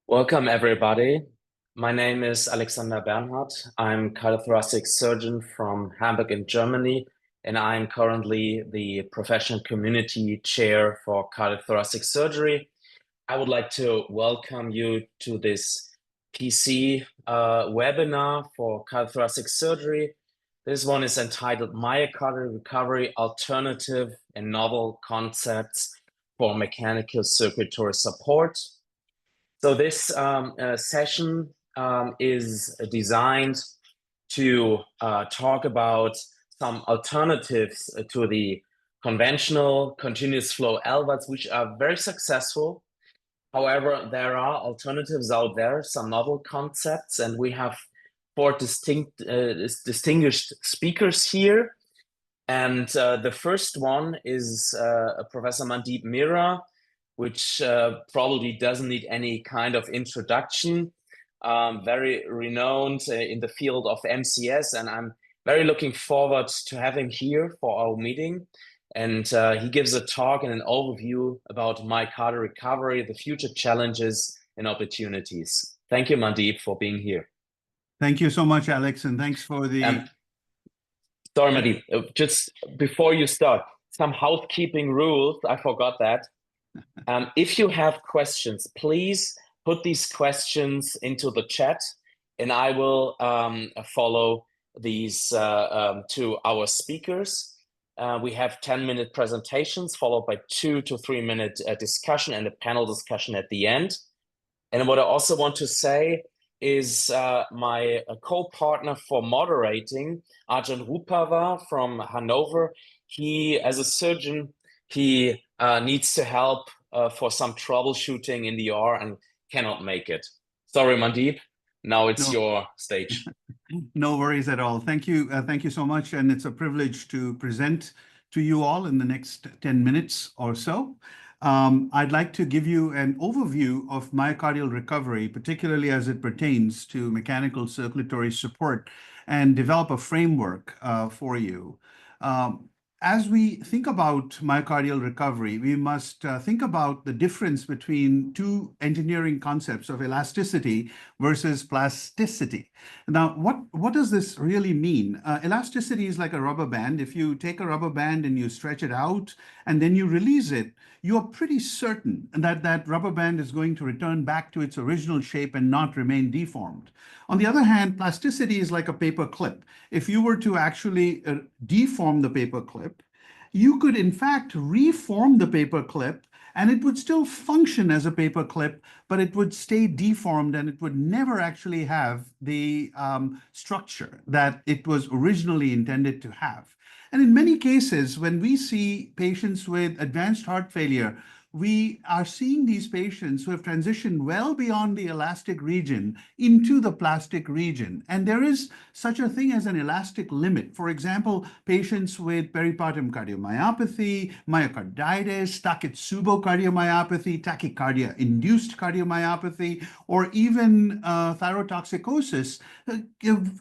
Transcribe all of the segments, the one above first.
Welcome, everybody. My name is Alexander Bernhardt. I'm cardiothoracic surgeon from Hamburg in Germany, and I'm currently the professional community chair for cardiothoracic surgery. I would like to welcome you to this PC webinar for cardiothoracic surgery. This one is entitled Myocardial Recovery Alternative and Novel Concepts for Mechanical Circulatory Support. So this session is designed to talk about some alternatives to the conventional continuous flow LVADs, which are very successful. However, there are alternatives out there, some novel concepts, and we have four distinguished speakers here. And the first one is Professor Mandeep Mehra, which probably doesn't need any kind of introduction. Very renowned in the field of MCS, and I'm very looking forward to have him here for our meeting. And he gives a talk and an overview about myocardial recovery, the future challenges and opportunities. Thank you, Mandeep, for being here. Thank you so much, Alex, and thanks for the... Sorry, Mandeep, just before you start, some housekeeping rules, I forgot that. If you have questions, please put these questions into the chat, and I will follow these to our speakers. We have 10-minute presentations followed by 2 to 3 minute discussion and a panel discussion at the end. And what I also want to say is my co-partner for moderating, Arjang Ruhparwar from Hannover. He, as a surgeon, he needs to help for some troubleshooting in the OR and cannot make it. Sorry, Mandeep. Now it's your stage. No worries at all. Thank you so much. And it's a privilege to present to you all in the next 10 minutes or so. I'd like to give you an overview of myocardial recovery, particularly as it pertains to mechanical circulatory support, and develop a framework for you. As we think about myocardial recovery, we must think about the difference between two engineering concepts of elasticity versus plasticity. Now, what does this really mean? Elasticity is like a rubber band. If you take a rubber band and you stretch it out and then you release it, you're pretty certain that that rubber band is going to return back to its original shape and not remain deformed. On the other hand, plasticity is like a paper clip. If you were to actually deform the paper clip, you could in fact reform the paper clip and it would still function as a paper clip, but it would stay deformed and it would never actually have the structure that it was originally intended to have. And in many cases, when we see patients with advanced heart failure, we are seeing these patients who have transitioned well beyond the elastic region into the plastic region. And there is such a thing as an elastic limit. For example, patients with peripartum cardiomyopathy, myocarditis, Takotsubo cardiomyopathy, tachycardia-induced cardiomyopathy, or even thyrotoxicosis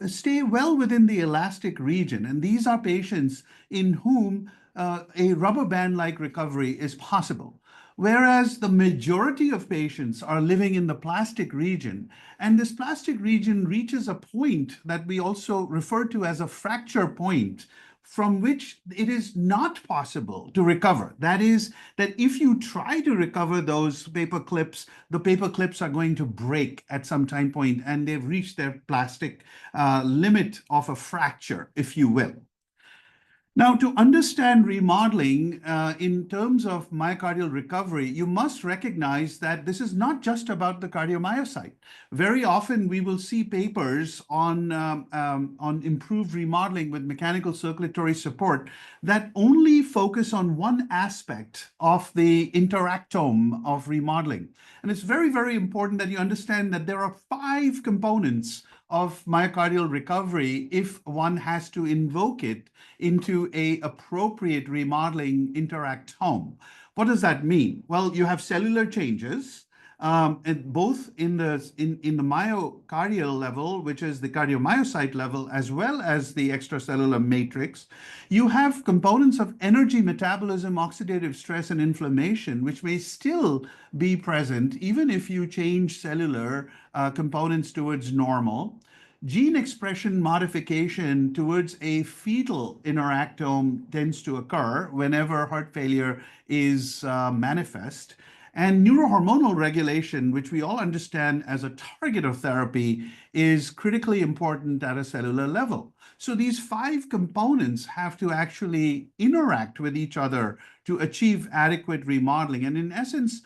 stay well within the elastic region. And these are patients in whom a rubber band-like recovery is possible. Whereas the majority of patients are living in the plastic region, and this plastic region reaches a point that we also refer to as a fracture point, from which it is not possible to recover. That is, that if you try to recover those paper clips, the paper clips are going to break at some time point, and they've reached their plastic limit of a fracture, if you will. Now, to understand remodeling in terms of myocardial recovery, you must recognize that this is not just about the cardiomyocyte. Very often, we will see papers on improved remodeling with mechanical circulatory support that only focus on one aspect of the interactome of remodeling. And it's very, very important that you understand that there are 5 components of myocardial recovery if one has to invoke it into an appropriate remodeling interactome. What does that mean? Well, you have cellular changes, and both in the myocardial level, which is the cardiomyocyte level, as well as the extracellular matrix. You have components of energy metabolism, oxidative stress, and inflammation, which may still be present even if you change cellular components towards normal. Gene expression modification towards a fetal interactome tends to occur whenever heart failure is manifest. And neurohormonal regulation, which we all understand as a target of therapy, is critically important at a cellular level. So these 5 components have to actually interact with each other to achieve adequate remodeling. And in essence,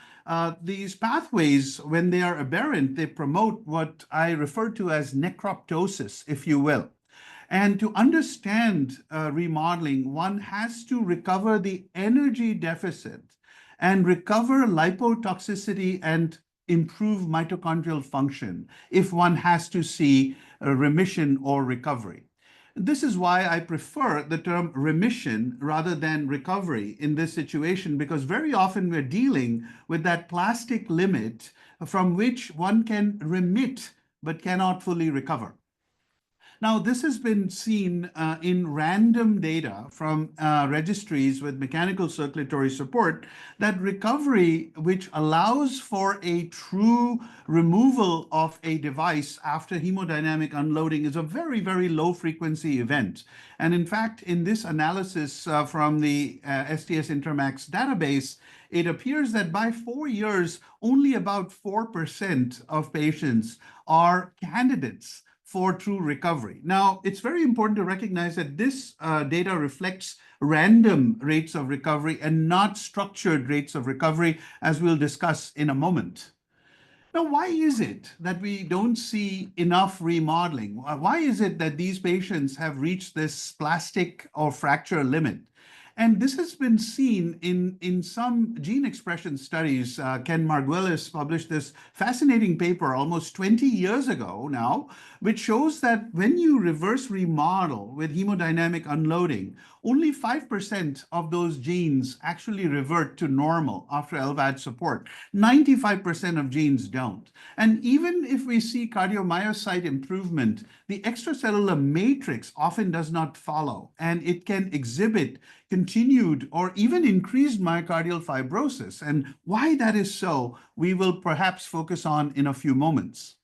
these pathways, when they are aberrant, they promote what I refer to as necroptosis, if you will. And to understand remodeling, one has to recover the energy deficit and recover lipotoxicity and improve mitochondrial function if one has to see a remission or recovery. This is why I prefer the term remission rather than recovery in this situation, because very often we're dealing with that plastic limit from which one can remit but cannot fully recover. Now, this has been seen in random data from registries with mechanical circulatory support that recovery, which allows for a true removal of a device after hemodynamic unloading, is a very, very low frequency event. And in fact, in this analysis from the STS Intermax database, it appears that by 4 years, only about 4% of patients are candidates for true recovery. Now, it's very important to recognize that this data reflects random rates of recovery and not structured rates of recovery, as we'll discuss in a moment. Now, why is it that we don't see enough remodeling? Why is it that these patients have reached this plastic or fracture limit? And this has been seen in some gene expression studies. Ken Margulis published this fascinating paper almost 20 years ago now, which shows that when you reverse remodel with hemodynamic unloading, only 5% of those genes actually revert to normal after LVAD support. 95% of genes don't. And even if we see cardiomyocyte improvement, the extracellular matrix often does not follow, and it can exhibit continued or even increased myocardial fibrosis. And why that is so, we will perhaps focus on in a few moments.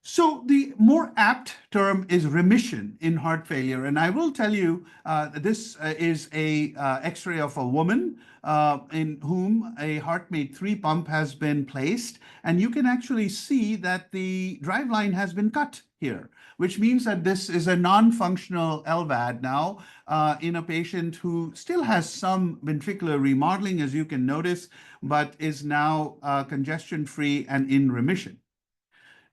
So the more apt term is remission in heart failure. And I will tell you, this is a X-ray of a woman in whom a HeartMate 3 pump has been placed. And you can actually see that the driveline has been cut here, which means that this is a non-functional LVAD now in a patient who still has some ventricular remodeling, as you can notice, but is now congestion-free and in remission.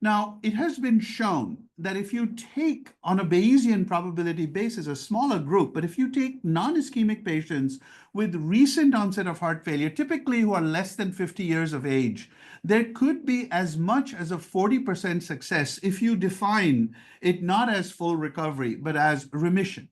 Now, it has been shown that if you take, on a Bayesian probability basis, a smaller group, but if you take non-ischemic patients with recent onset of heart failure, typically who are less than 50 years of age, there could be as much as a 40% success if you define it not as full recovery, but as remission.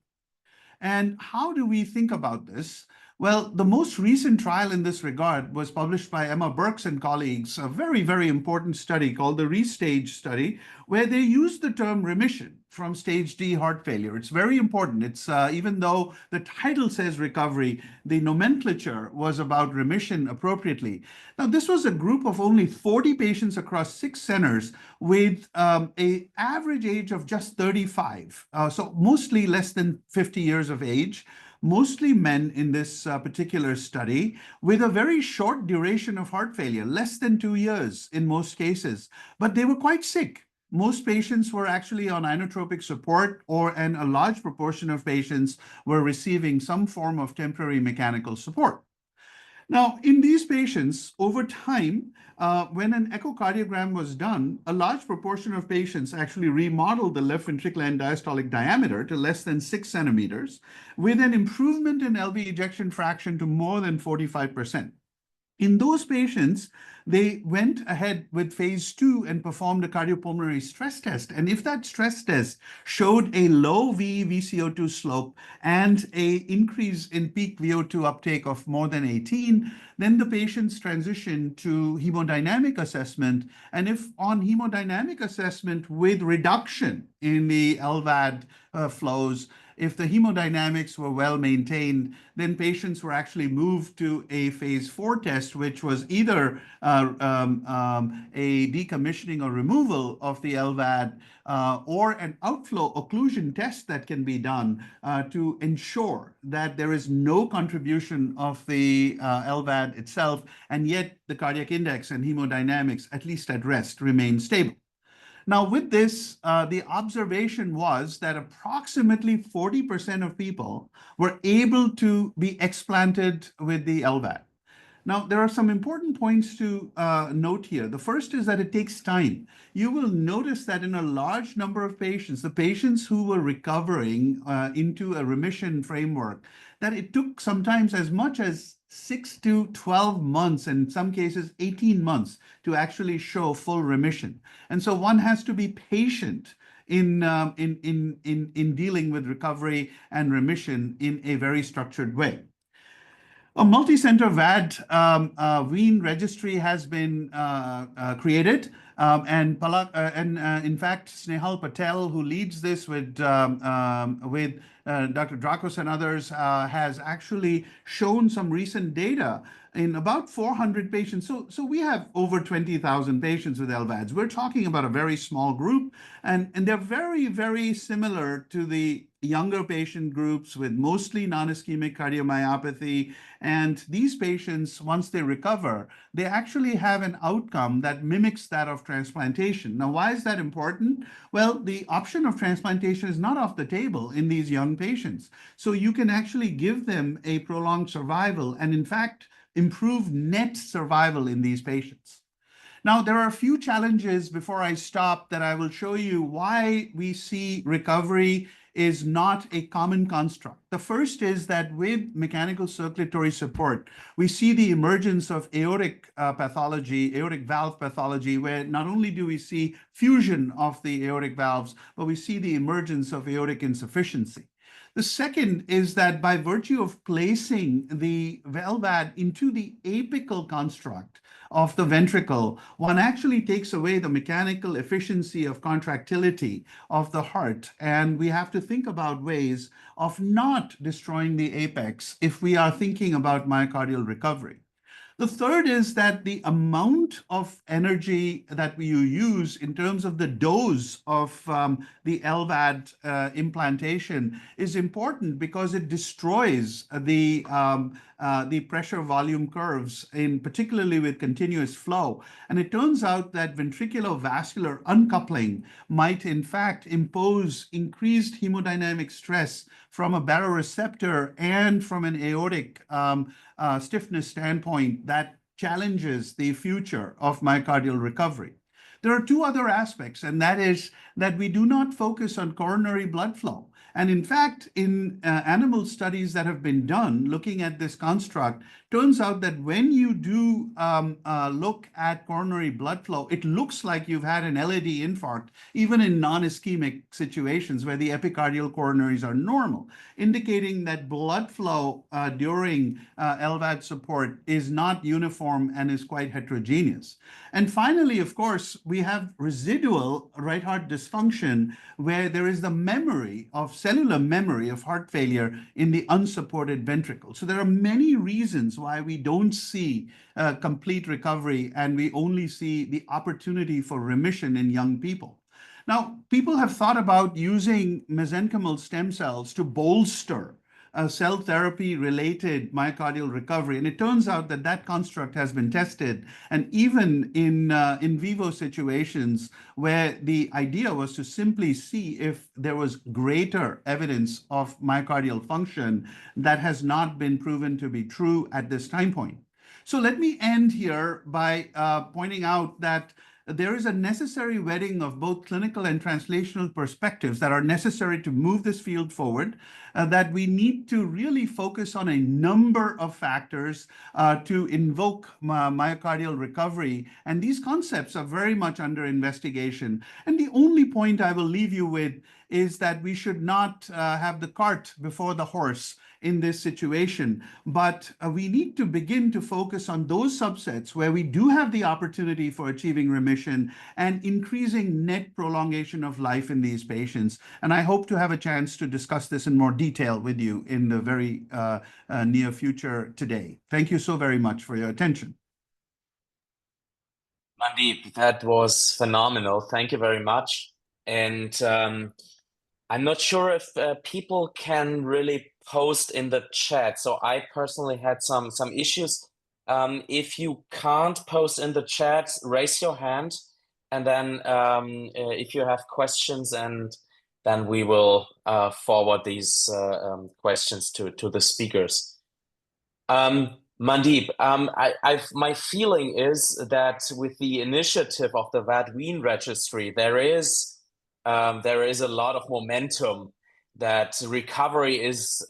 And how do we think about this? Well, the most recent trial in this regard was published by Emma Burks and colleagues, a very, very important study called the ReStage study, where they used the term remission from stage D heart failure. It's very important. It's even though the title says recovery, the nomenclature was about remission appropriately. Now, this was a group of only 40 patients across 6 centers with an average age of just 35, so mostly less than 50 years of age. Mostly men in this particular study with a very short duration of heart failure, less than 2 years in most cases, but they were quite sick. Most patients were actually on inotropic support, and a large proportion of patients were receiving some form of temporary mechanical support. Now, in these patients, over time, when an echocardiogram was done, a large proportion of patients actually remodeled the left ventricular end diastolic diameter to less than 6 centimeters, with an improvement in LV ejection fraction to more than 45%. In those patients, they went ahead with phase 2 and performed a cardiopulmonary stress test. And if that stress test showed a low VCO2 slope and an increase in peak VO2 uptake of more than 18, then the patients transitioned to hemodynamic assessment. And if on hemodynamic assessment with reduction in the LVAD flows, if the hemodynamics were well maintained, then patients were actually moved to a phase 4 test, which was either a decommissioning or removal of the LVAD or an outflow occlusion test that can be done to ensure that there is no contribution of the LVAD itself, and yet the cardiac index and hemodynamics, at least at rest, remain stable. Now, with this, the observation was that approximately 40% of people were able to be explanted with the LVAD. Now, there are some important points to note here. The first is that it takes time. You will notice that in a large number of patients, the patients who were recovering into a remission framework, that it took sometimes as much as 6 to 12 months, and in some cases 18 months, to actually show full remission. And so one has to be patient in dealing with recovery and remission in a very structured way. A multi-center VAD Wien registry has been created, and in fact, Snehal Patel, who leads this with Dr. Drakos and others, has actually shown some recent data in about 400 patients. So we have over 20,000 patients with LVADs. We're talking about a very small group, and they're very, very similar to the younger patient groups with mostly non-ischemic cardiomyopathy. And these patients, once they recover, they actually have an outcome that mimics that of transplantation. Now, why is that important? Well, the option of transplantation is not off the table in these young patients. So you can actually give them a prolonged survival and, in fact, improve net survival in these patients. Now, there are a few challenges before I stop that I will show you why we see recovery is not a common construct. The first is that with mechanical circulatory support, we see the emergence of aortic pathology, aortic valve pathology, where not only do we see fusion of the aortic valves, but we see the emergence of aortic insufficiency. The second is that by virtue of placing the LVAD into the apical construct of the ventricle, one actually takes away the mechanical efficiency of contractility of the heart. And we have to think about ways of not destroying the apex if we are thinking about myocardial recovery. The third is that the amount of energy that you use in terms of the dose of the LVAD implantation is important because it destroys the pressure volume curves, particularly with continuous flow. And it turns out that ventriculovascular uncoupling might in fact impose increased hemodynamic stress from a baroreceptor and from an aortic stiffness standpoint that challenges the future of myocardial recovery. There are two other aspects, and that is that we do not focus on coronary blood flow. And in fact, in animal studies that have been done looking at this construct, turns out that when you do look at coronary blood flow, it looks like you've had an LAD infarct, even in non-ischemic situations where the epicardial coronaries are normal, indicating that blood flow during LVAD support is not uniform and is quite heterogeneous. And finally, of course, we have residual right heart dysfunction where there is the memory of cellular memory of heart failure in the unsupported ventricle. So there are many reasons why we don't see complete recovery and we only see the opportunity for remission in young people. Now, people have thought about using mesenchymal stem cells to bolster cell therapy related myocardial recovery. And it turns out that that construct has been tested. And even in vivo situations where the idea was to simply see if there was greater evidence of myocardial function, that has not been proven to be true at this time point. So let me end here by pointing out that there is a necessary wedding of both clinical and translational perspectives that are necessary to move this field forward, that we need to really focus on a number of factors to invoke myocardial recovery. And these concepts are very much under investigation. And the only point I will leave you with is that we should not have the cart before the horse in this situation, but we need to begin to focus on those subsets where we do have the opportunity for achieving remission and increasing net prolongation of life in these patients. And I hope to have a chance to discuss this in more detail with you in the very near future today. Thank you so very much for your attention. Mandeep, that was phenomenal. Thank you very much. And I'm not sure if people can really post in the chat. So I personally had some issues. If you can't post in the chat, raise your hand, and then if you have questions, and then we will forward these questions to the speakers. Mandeep, my feeling is that with the initiative of the VAD registry, there is a lot of momentum, that recovery is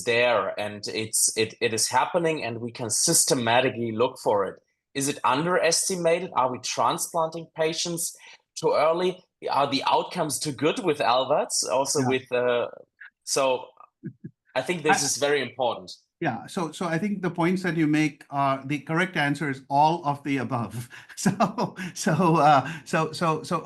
there, and it is happening, and we can systematically look for it. Is it underestimated? Are we transplanting patients too early? Are the outcomes too good with LVADs? Also with so I think this is very important. Yeah, so I think the points that you make are the correct answer is all of the above. So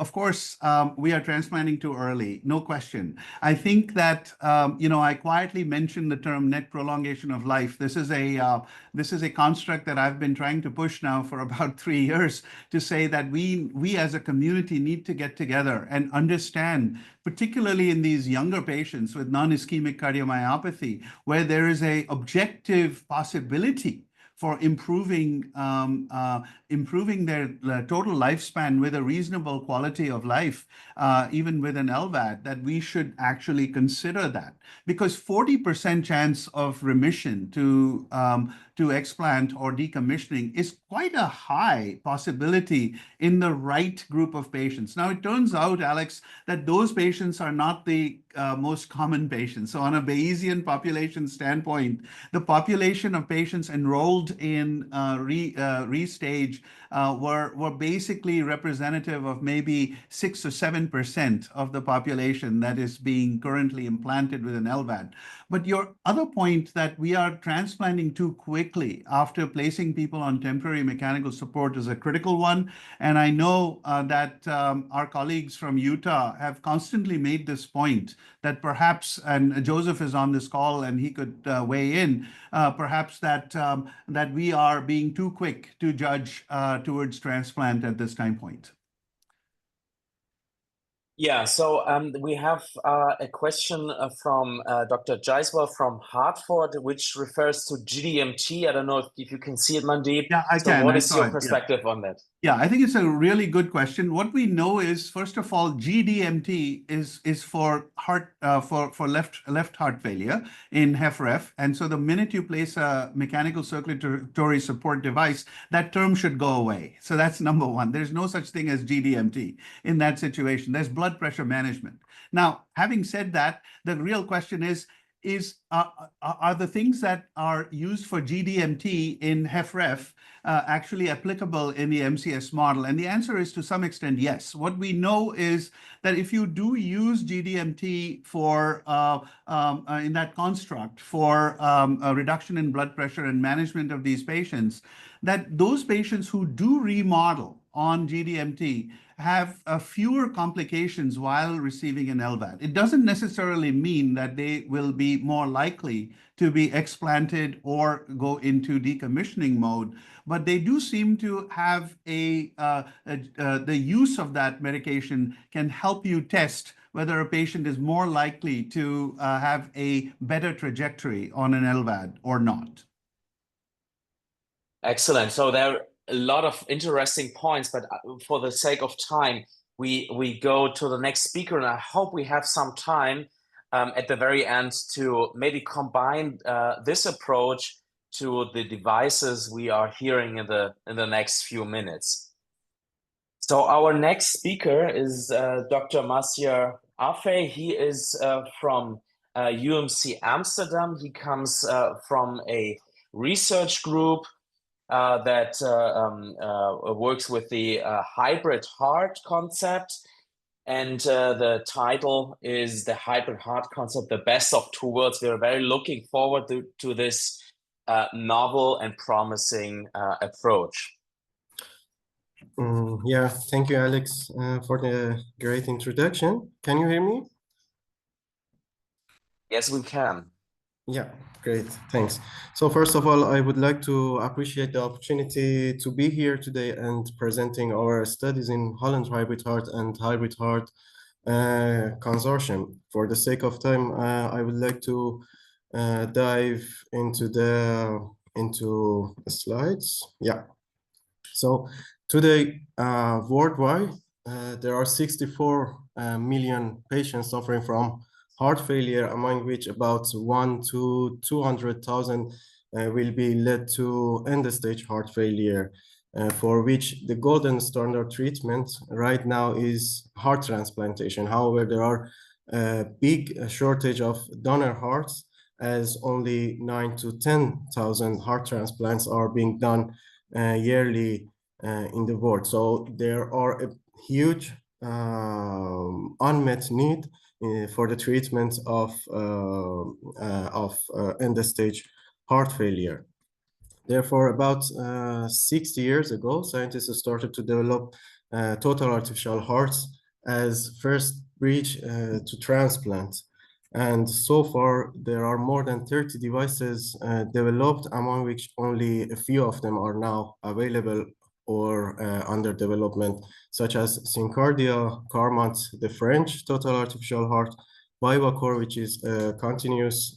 of course we are transplanting too early, no question. I think that I quietly mentioned the term net prolongation of life. This is a construct that I've been trying to push now for about 3 years, to say that we as a community need to get together and understand, particularly in these younger patients with non-ischemic cardiomyopathy, where there is a objective possibility for improving their total lifespan with a reasonable quality of life, even with an LVAD, that we should actually consider that. Because 40% chance of remission to explant or decommissioning is quite a high possibility in the right group of patients. Now, it turns out, Alex, that those patients are not the most common patients. So on a Bayesian population standpoint, the population of patients enrolled in restage were basically representative of maybe 6 or 7% of the population that is being currently implanted with an LVAD. But your other point, that we are transplanting too quickly after placing people on temporary mechanical support, is a critical one. And I know that our colleagues from Utah have constantly made this point, that perhaps, and Joseph is on this call and he could weigh in, perhaps that we are being too quick to judge towards transplant at this time point. Yeah, so we have a question from Dr. Jaiswal from Hartford, which refers to GDMT. I don't know if you can see it, Mandeep. Yeah, I can. What is your perspective on that? Yeah, I think it's a really good question. What we know is, first of all, GDMT is for left heart failure in HFrEF, and so the minute you place a mechanical circulatory support device, that term should go away. So that's number one. There's no such thing as GDMT in that situation. There's blood pressure management. Now, having said that, the real question is are the things that are used for GDMT in HFrEF actually applicable in the MCS model? And the answer is, to some extent, yes. What we know is that if you do use GDMT for in that construct for a reduction in blood pressure and management of these patients, that those patients who do remodel on GDMT have fewer complications while receiving an LVAD. It doesn't necessarily mean that they will be more likely to be explanted or go into decommissioning mode, but they do seem to have the use of that medication can help you test whether a patient is more likely to have a better trajectory on an LVAD or not. Excellent. So there are a lot of interesting points, but for the sake of time, we go to the next speaker, and I hope we have some time at the very end to maybe combine this approach to the devices we are hearing in the next few minutes. So our next speaker is Dr. Masya Afe. He is from UMC Amsterdam. He comes from a research group that works with the hybrid heart concept. And the title is The Hybrid Heart Concept, the Best of Two Worlds. We're very looking forward to this novel and promising approach. Yeah, thank you, Alex, for the great introduction. Can you hear me? Yes, we can. Yeah, great, thanks. So first of all, I would like to appreciate the opportunity to be here today and presenting our studies in Holland hybrid heart and hybrid heart consortium. For the sake of time, I would like to dive into the slides. Yeah. So today, worldwide, there are 64 million patients suffering from heart failure, among which about 1 to 200,000 will be led to end-stage heart failure, for which the golden standard treatment right now is heart transplantation. However, there are a big shortage of donor hearts, as only 9 to 10,000 heart transplants are being done yearly in the world. So there are a huge unmet need for the treatment of end-stage heart failure. Therefore, about 60 years ago, scientists started to develop total artificial hearts as first bridge to transplant. And so far, there are more than 30 devices developed, among which only a few of them are now available or under development, such as Myocardial, Carmat, the French total artificial heart, Vivacor, which is a continuous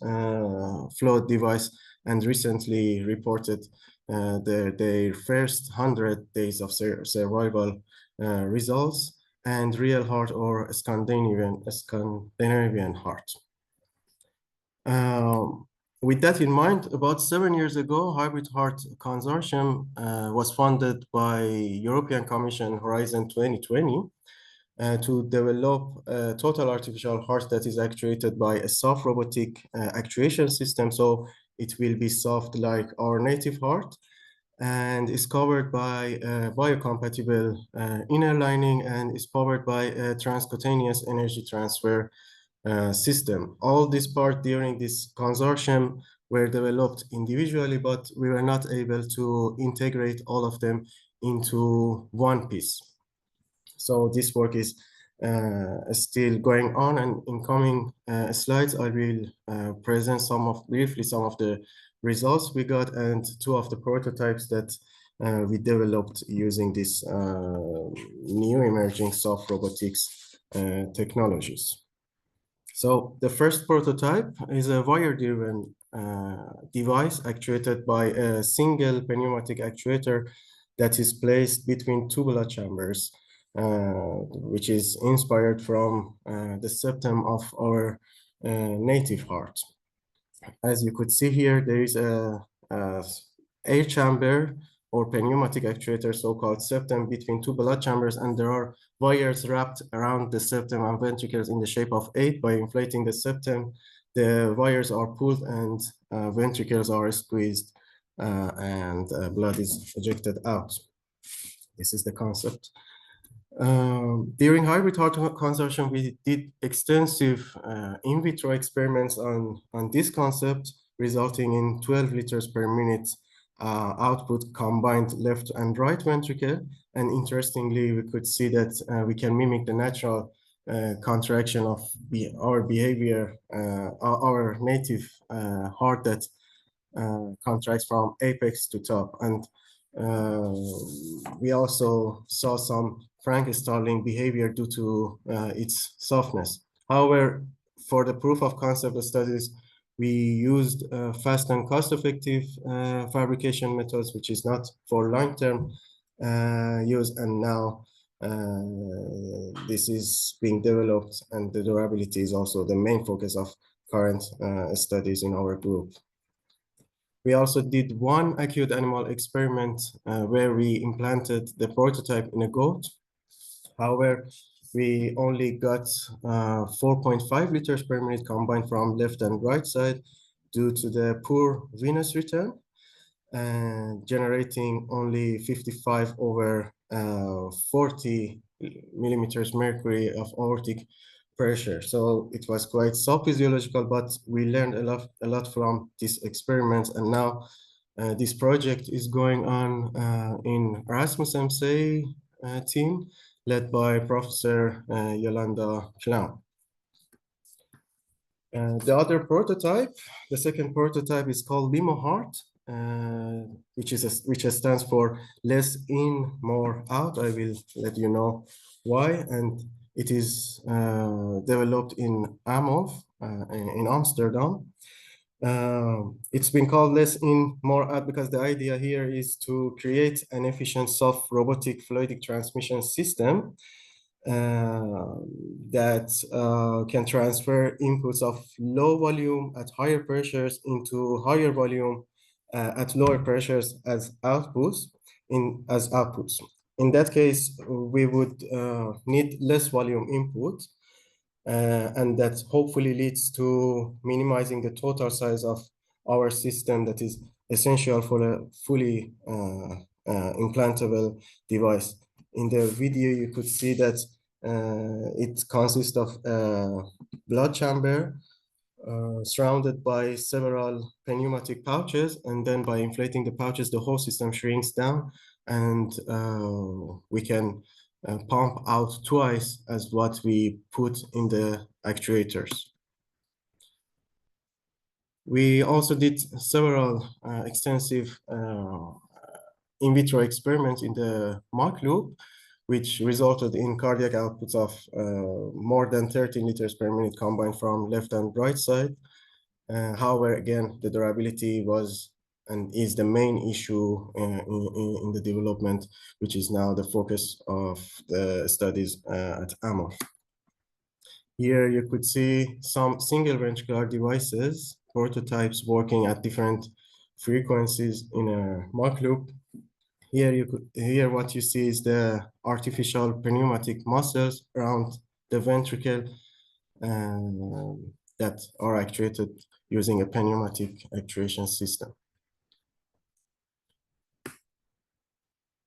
flow device, and recently reported their first 100 days of survival results, and Real Heart or Scandinavian heart. With that in mind, about 7 years ago, Hybrid Heart Consortium was funded by European Commission Horizon 2020 to develop a total artificial heart that is actuated by a soft robotic actuation system. So it will be soft like our native heart, and is covered by a biocompatible inner lining, and is powered by a transcutaneous energy transfer system. All these parts during this consortium were developed individually, but we were not able to integrate all of them into one piece. So this work is still going on, and in coming slides, I will present briefly some of the results we got and two of the prototypes that we developed using this new emerging soft robotics technologies. So the first prototype is a wire-driven device actuated by a single pneumatic actuator that is placed between two blood chambers, which is inspired from the septum of our native heart. As you could see here, there is a air chamber or pneumatic actuator, so-called septum, between two blood chambers, and there are wires wrapped around the septum and ventricles in the shape of 8. By inflating the septum, the wires are pulled and ventricles are squeezed, and blood is ejected out. This is the concept. During Hybrid Heart Consortium, we did extensive in vitro experiments on this concept, resulting in 12 liters per minute output combined left and right ventricle. And interestingly, we could see that we can mimic the natural contraction of our behavior, our native heart that contracts from apex to top. And we also saw some Frank-Starling behavior due to its softness. However, for the proof of concept studies, we used fast and cost-effective fabrication methods, which is not for long-term use. And now this is being developed, and the durability is also the main focus of current studies in our group. We also did one acute animal experiment where we implanted the prototype in a goat, However, we only got 4.5 liters per minute combined from left and right side due to the poor venous return, and generating only 55 over 40 millimeters mercury of aortic pressure. So it was quite sub-physiological, but we learned a lot from this experiment. And now this project is going on in Erasmus MC team, led by Professor Yolanda Clown. The other prototype, the second prototype, is called LimoHeart, which stands for less in, more out. I will let you know why. And it is developed in Amov in Amsterdam. It's been called less in, more out because the idea here is to create an efficient soft robotic fluidic transmission system that can transfer inputs of low volume at higher pressures into higher volume at lower pressures as outputs. In that case, we would need less volume input, and that hopefully leads to minimizing the total size of our system that is essential for a fully implantable device. In the video, you could see that it consists of a blood chamber surrounded by several pneumatic pouches, and then by inflating the pouches, the whole system shrinks down, and we can pump out twice as what we put in the actuators. We also did several extensive in vitro experiments in the Mach loop, which resulted in cardiac outputs of more than 13 liters per minute combined from left and right side. However, again, the durability was and is the main issue in the development, which is now the focus of the studies at Amov. Here you could see some single ventricular devices, prototypes working at different frequencies in a Mach loop. Here what you see is the artificial pneumatic muscles around the ventricle that are actuated using a pneumatic actuation system.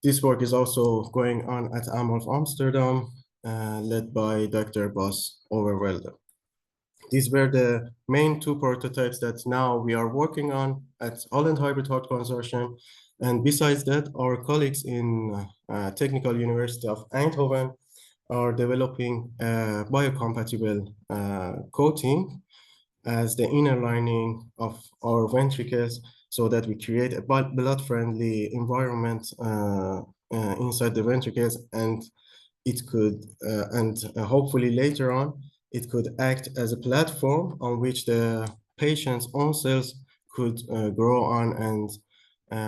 This work is also going on at Amov Amsterdam, led by Dr. Bas Overvelde. These were the main two prototypes that now we are working on at Holland Hybrid Heart Consortium. And besides that, our colleagues in Technical University of Eindhoven are developing a biocompatible coating as the inner lining of our ventricles, so that we create a blood-friendly environment inside the ventricles, and it could, hopefully later on, it could act as a platform on which the patient's own cells could grow on, and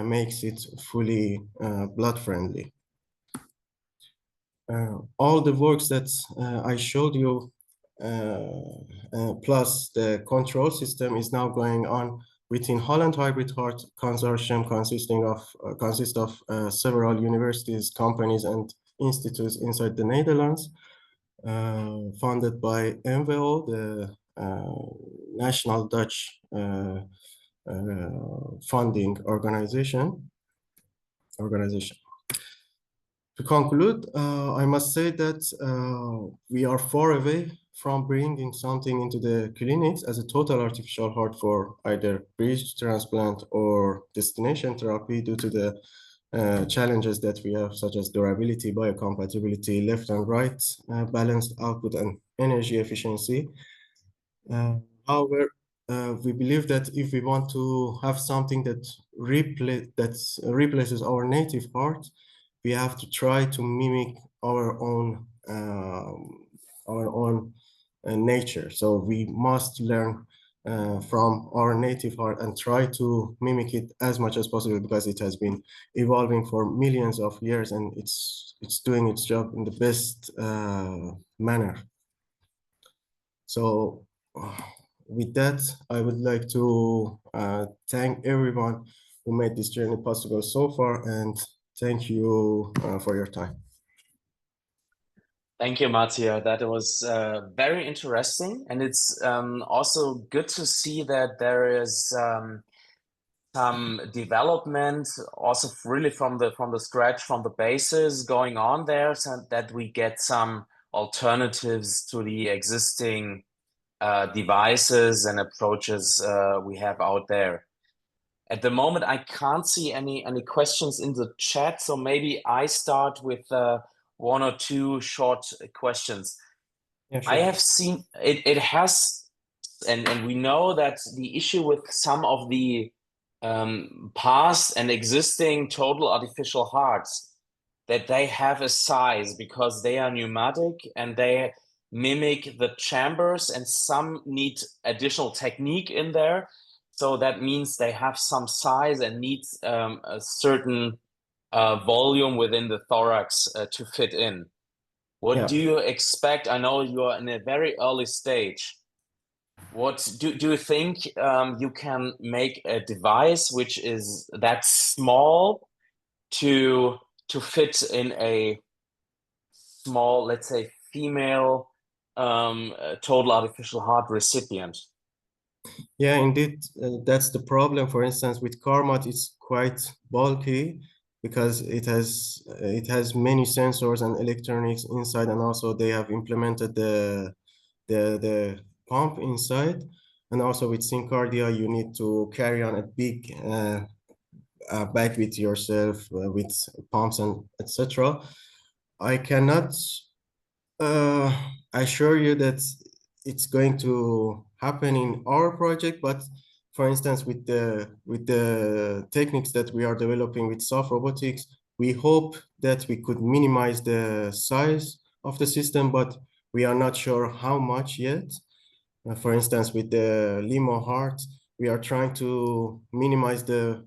makes it fully blood-friendly. All the works that I showed you, plus the control system, is now going on within Holland Hybrid Heart Consortium, consists of several universities, companies, and institutes inside the Netherlands, funded by MVO, the National Dutch funding organization. To conclude, I must say that we are far away from bringing something into the clinics as a total artificial heart for either bridge transplant or destination therapy, due to the challenges that we have, such as durability, biocompatibility, left and right, balanced output, and energy efficiency. However, we believe that if we want to have something that replaces our native heart, we have to try to mimic our own nature. So we must learn from our native heart and try to mimic it as much as possible, because it has been evolving for millions of years, and it's doing its job in the best manner. So with that, I would like to thank everyone who made this journey possible so far, and thank you for your time. Thank you, Mattia. That was very interesting, and it's also good to see that there is some development, also really from the scratch, from the basis going on there, so that we get some alternatives to the existing devices and approaches we have out there. At the moment, I can't see any questions in the chat, so maybe I start with one or two short questions. Yeah, I sure. have seen it has, and we know that the issue with some of the past and existing total artificial hearts, that they have a size because they are pneumatic and they mimic the chambers, and some need additional technique in there. So that means they have some size and needs a certain volume within the thorax to fit in. What Yeah. do you expect? I know you are in a very early stage. What do you think you can make a device which is that small to fit in a small, let's say, female total artificial heart recipient? Yeah, indeed, that's the problem. For instance, with Carmot, it's quite bulky because it has many sensors and electronics inside, and also they have implemented the pump inside. And also with Syncardia, you need to carry on a big bag with yourself with pumps and etc. I cannot assure you that it's going to happen in our project, but for instance, with the techniques that we are developing with soft robotics, we hope that we could minimize the size of the system, but we are not sure how much yet. For instance, with the limo heart, we are trying to minimize the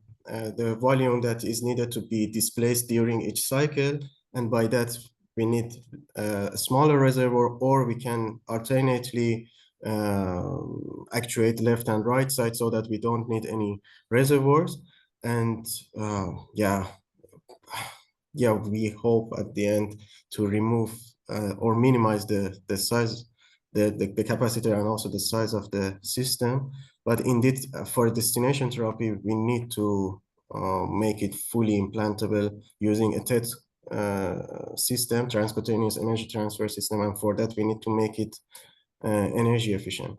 volume that is needed to be displaced during each cycle, and by that we need a smaller reservoir, or we can alternately actuate left and right side so that we don't need any reservoirs. And we hope at the end to remove or minimize the size, the capacitor, and also the size of the system. But indeed, for destination therapy, we need to make it fully implantable using a TET system, transcutaneous energy transfer system, and for that we need to make it energy efficient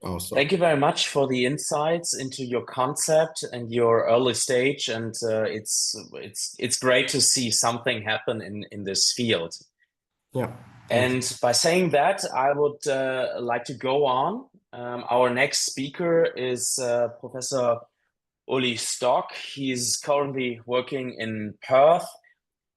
also. Thank you very much for the insights into your concept and your early stage, and it's great to see something happen in this field. Yeah. And by saying that, I would like to go on. Our next speaker is Professor Uli Stock. He's currently working in Perth.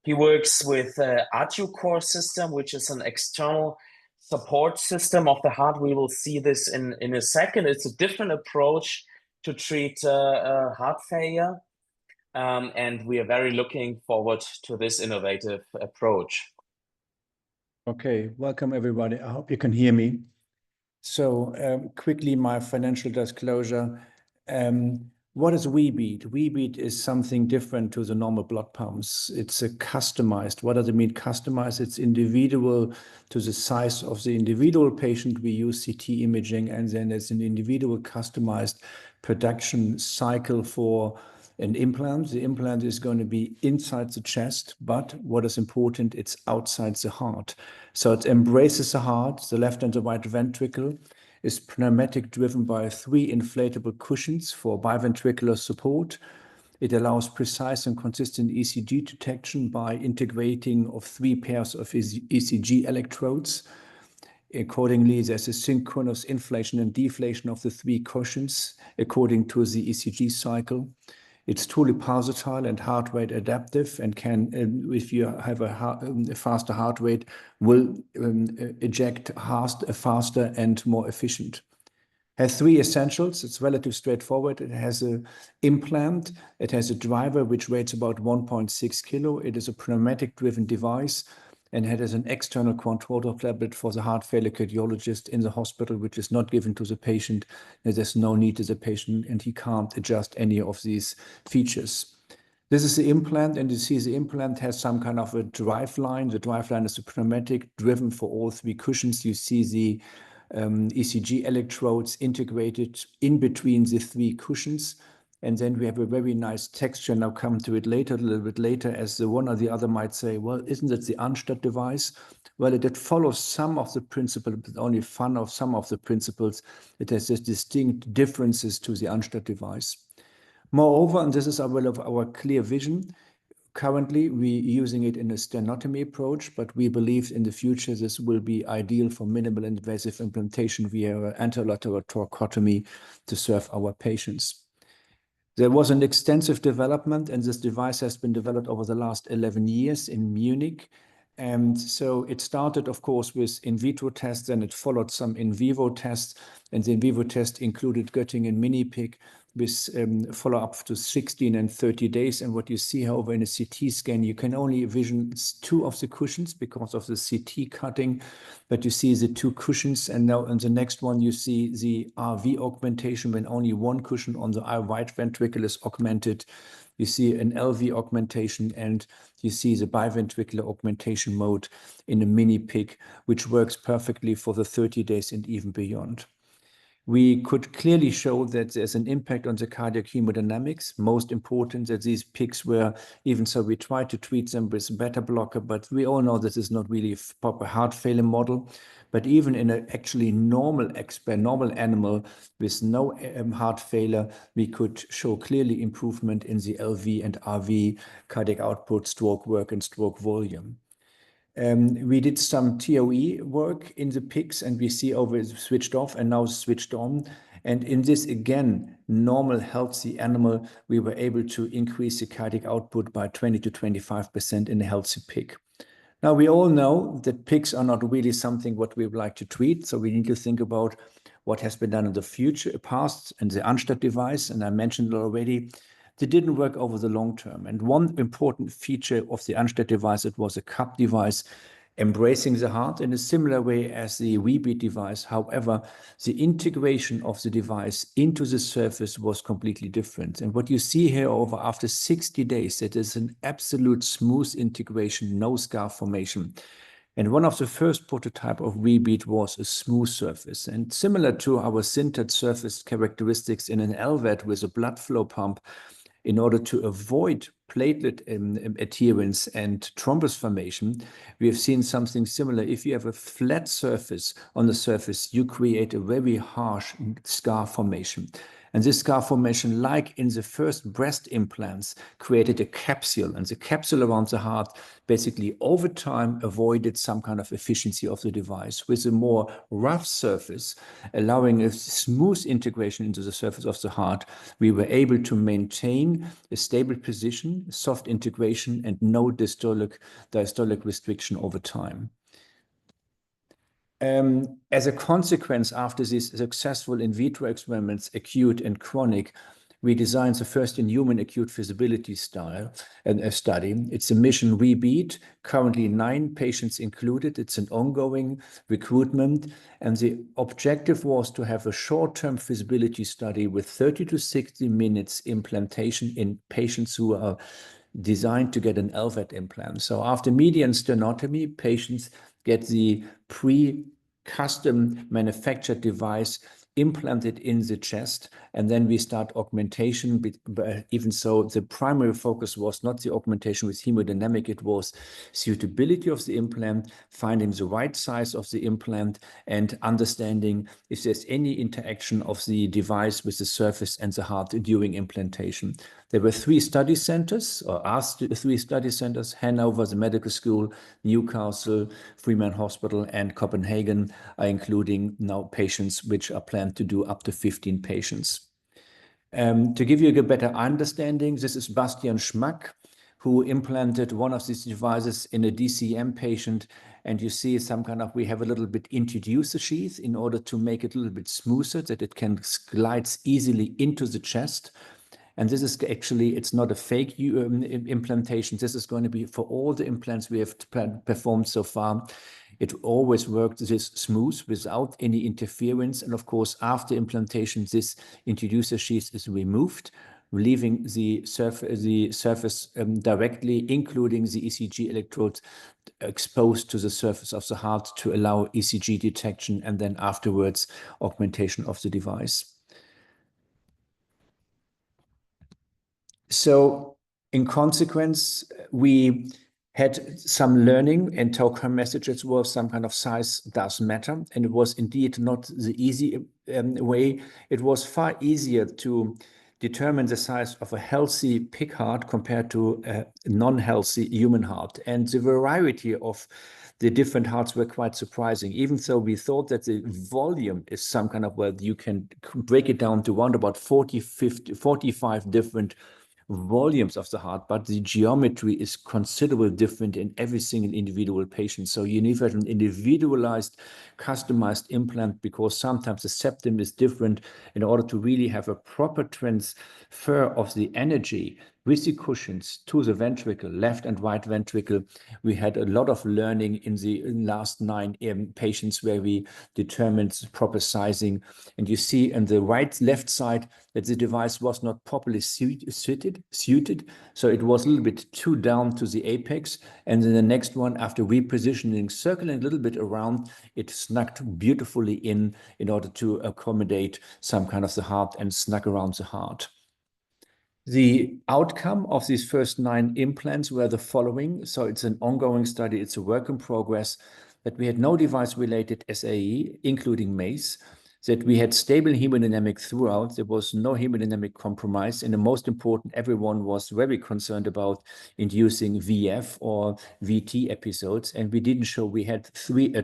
He works with Arjang system, which is an external support system of the heart. We will see this in a second. It's a different approach to treat heart failure. And we are very looking forward to this innovative approach. Okay, welcome everybody. I hope you can hear me. So quickly, my financial disclosure. What is VBEAT? VBEAT is something different to the normal blood pumps. It's a customized. What does it mean customized? It's individual to the size of the individual patient. We use CT imaging, and then it's an individual customized production cycle for an implant. The implant is going to be inside the chest, but what is important, it's outside the heart. So it embraces the heart. The left and the right ventricle is pneumatic, driven by 3 inflatable cushions for biventricular support. It allows precise and consistent ECG detection by integrating of 3 pairs of ECG electrodes. Accordingly, there's a synchronous inflation and deflation of the 3 cushions according to the ECG cycle. It's truly pulsatile and heart rate adaptive, and can, if you have a faster heart rate, will eject faster and more efficient. Has 3 essentials. It's relatively straightforward. It has an implant. It has a driver which weighs about 1.6 kilo. It is a pneumatic-driven device, and it has an external controller tablet for the heart failure cardiologist in the hospital, which is not given to the patient. There's no need to the patient, and he can't adjust any of these features. This is the implant, and you see the implant has some kind of a drive line. The drive line is a pneumatic driven for all three cushions. You see the ECG electrodes integrated in between the three cushions. And then we have a very nice texture. And I'll come to it later, a little bit later, as the one or the other might say, well, isn't it the ISHLT device? Well, it follows some of the principles, but only fun of some of the principles. It has this distinct differences to the ISHLT device. Moreover, and this is our clear vision, currently we're using it in a sternotomy approach, but we believe in the future this will be ideal for minimal invasive implantation via anterolateral thoracotomy to serve our patients. There was an extensive development, and this device has been developed over the last 11 years in Munich. And so it started, of course, with in vitro tests, and it followed some in vivo tests. And the in vivo test included Göttingen mini pig with follow-up to 16 and 30 days. And what you see, however, in a CT scan, you can only vision 2 of the cushions because of the CT cutting, but you see the 2 cushions. And now in the next one, you see the RV augmentation when only 1 cushion on the right ventricle is augmented. You see an LV augmentation, and you see the biventricular augmentation mode in a mini pig, which works perfectly for the 30 days and even beyond. We could clearly show that there's an impact on the cardiac hemodynamics. Most important that these pigs were, even so we tried to treat them with beta blocker, but we all know this is not really a proper heart failure model. But even in an actually normal animal with no heart failure, we could show clearly improvement in the LV and RV cardiac output, stroke work, and stroke volume. We did some TOE work in the pigs, and we see over switched off and now switched on. And in this, again, normal, healthy animal, we were able to increase the cardiac output by 20 to 25% in a healthy pig. Now, we all know that pigs are not really something what we would like to treat. So we need to think about what has been done in the future, past, and the ISHLT device. And I mentioned it already. They didn't work over the long term. And one important feature of the ISHLT device, it was a cup device embracing the heart in a similar way as the VBEAT device. However, the integration of the device into the surface was completely different. And what you see here after 60 days, it is an absolute smooth integration, no scar formation. And one of the first prototype of VBEAT was a smooth surface. And similar to our sintered surface characteristics in an LVAD with a blood flow pump, in order to avoid platelet adherence and thrombus formation, we have seen something similar. If you have a flat surface on the surface, you create a very harsh scar formation. And this scar formation, like in the first breast implants, created a capsule. And the capsule around the heart basically over time avoided some kind of efficiency of the device. With a more rough surface, allowing a smooth integration into the surface of the heart, we were able to maintain a stable position, soft integration, and no diastolic restriction over time. As a consequence, after these successful in vitro experiments, acute and chronic, we designed the first in human acute feasibility study. It's a mission VBEAT, currently 9 patients included. It's an ongoing recruitment. And the objective was to have a short-term feasibility study with 30 to 60 minutes implantation in patients who are designed to get an LVAD implant. So after median sternotomy, patients get the pre-custom manufactured device implanted in the chest, and then we start augmentation. But even so, the primary focus was not the augmentation with hemodynamic, it was suitability of the implant, finding the right size of the implant, and understanding if there's any interaction of the device with the surface and the heart during implantation. There were 3 study centers, or are 3 study centers: Hannover, the medical school, Newcastle, Freeman Hospital, and Copenhagen are including now patients which are planned to do up to 15 patients. To give you a better understanding, this is Bastian Schmack, who implanted one of these devices in a DCM patient. And you see we have a little bit introducer sheath in order to make it a little bit smoother, that it can glide easily into the chest. And this is actually, it's not a fake implantation. This is going to be for all the implants we have performed so far. It always worked this smooth without any interference. And of course, after implantation, this introducer sheath is removed. leaving the surface directly, including the ECG electrodes exposed to the surface of the heart to allow ECG detection and then afterwards augmentation of the device. So in consequence, we had some learning, and take-home messages were some kind of size does matter. And it was indeed not the easy way. It was far easier to determine the size of a healthy pig heart compared to a non-healthy human heart. And the variety of the different hearts were quite surprising, even though we thought that the volume is some kind of, well, you can break it down to around about 40, 50, 45 different volumes of the heart, but the geometry is considerably different in every single individual patient. So you need an individualized, customized implant, because sometimes the septum is different. In order to really have a proper transfer of the energy with the cushions to the ventricle, left and right ventricle, we had a lot of learning in the last 9 patients where we determined proper sizing. And you see on the left side that the device was not properly suited. So it was a little bit too down to the apex. And then the next one, after repositioning, circling a little bit around, it snugged beautifully in order to accommodate some kind of the heart and snug around the heart. The outcome of these first 9 implants were the following. So it's an ongoing study. It's a work in progress, that we had no device-related SAE, including MACE, that we had stable hemodynamic throughout. There was no hemodynamic compromise. And the most important, everyone was very concerned about inducing VF or VT episodes. And we didn't show, we had a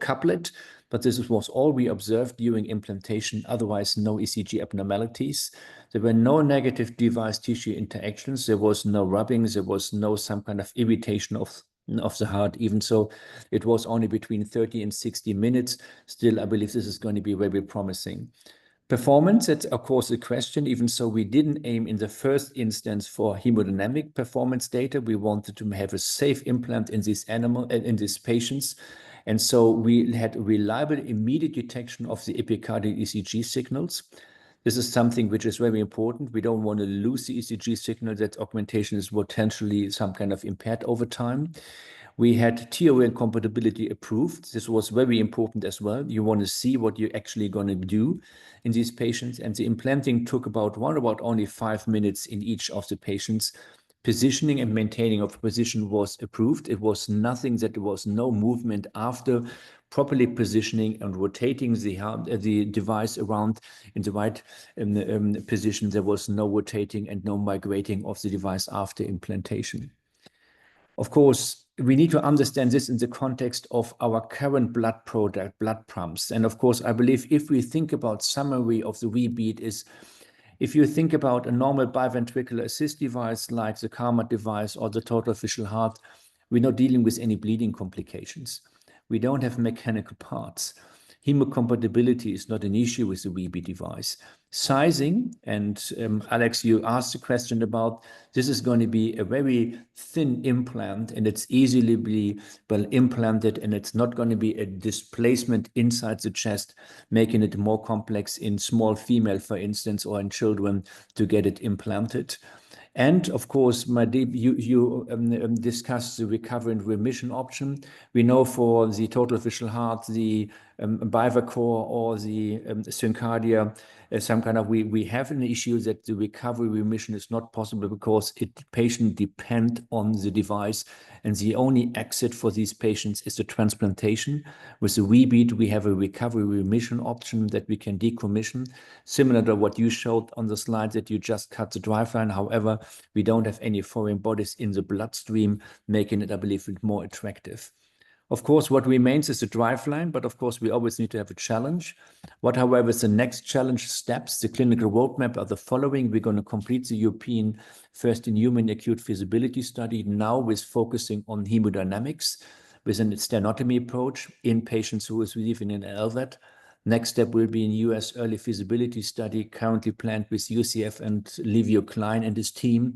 couplet, but this was all we observed during implantation. Otherwise, no ECG abnormalities. There were no negative device tissue interactions. There was no rubbing. There was no some kind of irritation of the heart. Even so, it was only between 30 and 60 minutes. Still, I believe this is going to be very promising. Performance, that's of course a question. Even so, we didn't aim in the first instance for hemodynamic performance data. We wanted to have a safe implant in these patients. And so we had reliable, immediate detection of the epicardial ECG signals. This is something which is very important. We don't want to lose the ECG signal, that augmentation is potentially some kind of impaired over time. We had TOA compatibility approved. This was very important as well. You want to see what you're actually going to do in these patients. And the implanting took about only 5 minutes in each of the patients. Positioning and maintaining of position was approved. It was nothing, that there was no movement after properly positioning and rotating the device around in the right position. There was no rotating and no migrating of the device after implantation. Of course, we need to understand this in the context of our current blood product, blood pumps. And of course, I believe if we think about summary of the VBeat is, if you think about a normal biventricular assist device like the Cardiomyoplasty device or the total artificial heart, we're not dealing with any bleeding complications. We don't have mechanical parts. Hemocompatibility is not an issue with the VB device. Sizing, and Alex, you asked a question about, this is going to be a very thin implant, and it's easily be well implanted, and it's not going to be a displacement inside the chest, making it more complex in small female, for instance, or in children to get it implanted. And of course, Mandeep, you discussed the recovery and remission option. We know for the total artificial heart, the Bivacor or the Syncardia, some kind of, we have an issue that the recovery remission is not possible because patient depend on the device, and the only exit for these patients is the transplantation. With the VBeat, we have a recovery remission option that we can decommission, similar to what you showed on the slide that you just cut the driveline. However, we don't have any foreign bodies in the bloodstream, making it, I believe, more attractive. Of course, what remains is the driveline, but of course, we always need to have a challenge. What, however, is the next challenge steps? The clinical roadmap are the following. We're going to complete the European first-in-human acute feasibility study, now with focusing on hemodynamics, with an sternotomy approach in patients who is receiving an LVAD. Next step will be in US early feasibility study, currently planned with UCF and Livio Klein and his team,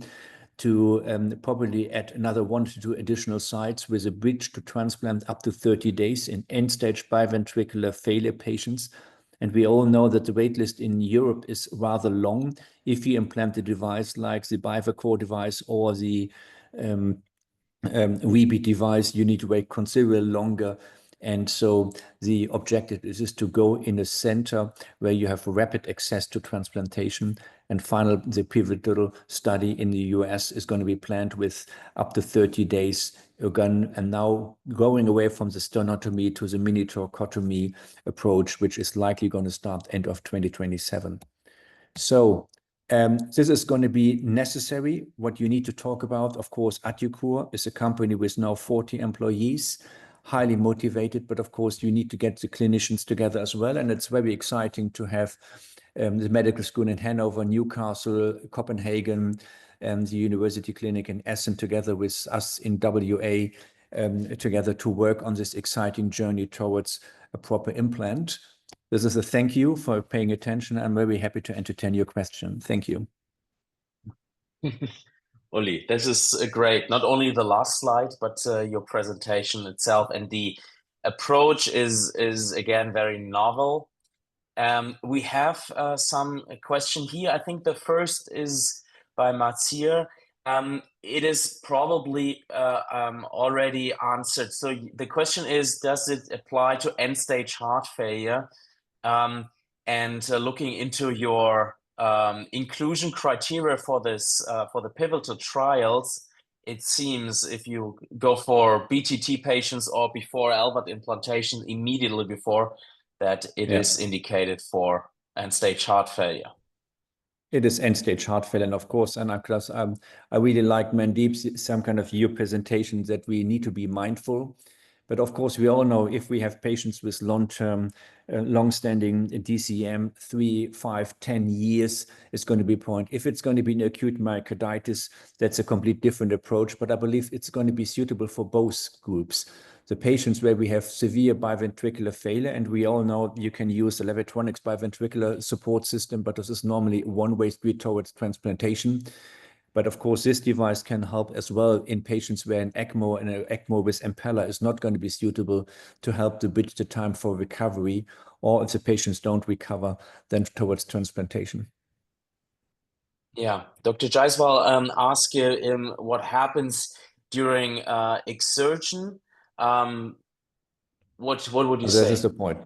to probably add another 1 to 2 additional sites with a bridge to transplant up to 30 days in end-stage biventricular failure patients. And we all know that the wait list in Europe is rather long. If you implant a device like the Bivacor device or the VB device, you need to wait considerably longer. And so the objective is to go in a center where you have rapid access to transplantation. And finally, the pivotal study in the US is going to be planned with up to 30 days again, and now going away from the sternotomy to the mini thoracotomy approach, which is likely going to start end of 2027. So this is going to be necessary. What you need to talk about, of course, Adjucor is a company with now 40 employees, highly motivated, but of course you need to get the clinicians together as well. And it's very exciting to have the medical school in Hannover, Newcastle, Copenhagen, and the University Clinic in Essen together with us in WA together to work on this exciting journey towards a proper implant. This is a thank you for paying attention. I'm very happy to entertain your question. Thank you. Uli, this is great. Not only the last slide, but your presentation itself, and the approach is again very novel. We have some question here. I think the first is by Matsier. It is probably already answered. So the question is, does it apply to end-stage heart failure? And looking into your inclusion criteria for this for the pivotal trials, it seems if you go for BTT patients or before LVAD implantation, immediately before that, it is indicated for end-stage heart failure. It is end-stage heart failure, and of course, and I really like Mandeep's some kind of your presentation that we need to be mindful. But of course, we all know if we have patients with long-term, long-standing DCM, 3, 5, 10 years, it's going to be a point. If it's going to be an acute myocarditis, that's a complete different approach. But I believe it's going to be suitable for both groups. The patients where we have severe biventricular failure, and we all know you can use the Levitronics biventricular support system, but this is normally one-way street towards transplantation. But of course, this device can help as well in patients where an ECMO and an ECMO with impeller is not going to be suitable to help to bridge the time for recovery, or if the patients don't recover, then towards transplantation. Yeah, Dr. Jaiswal asked you what happens during exertion. What would you say? This is the point.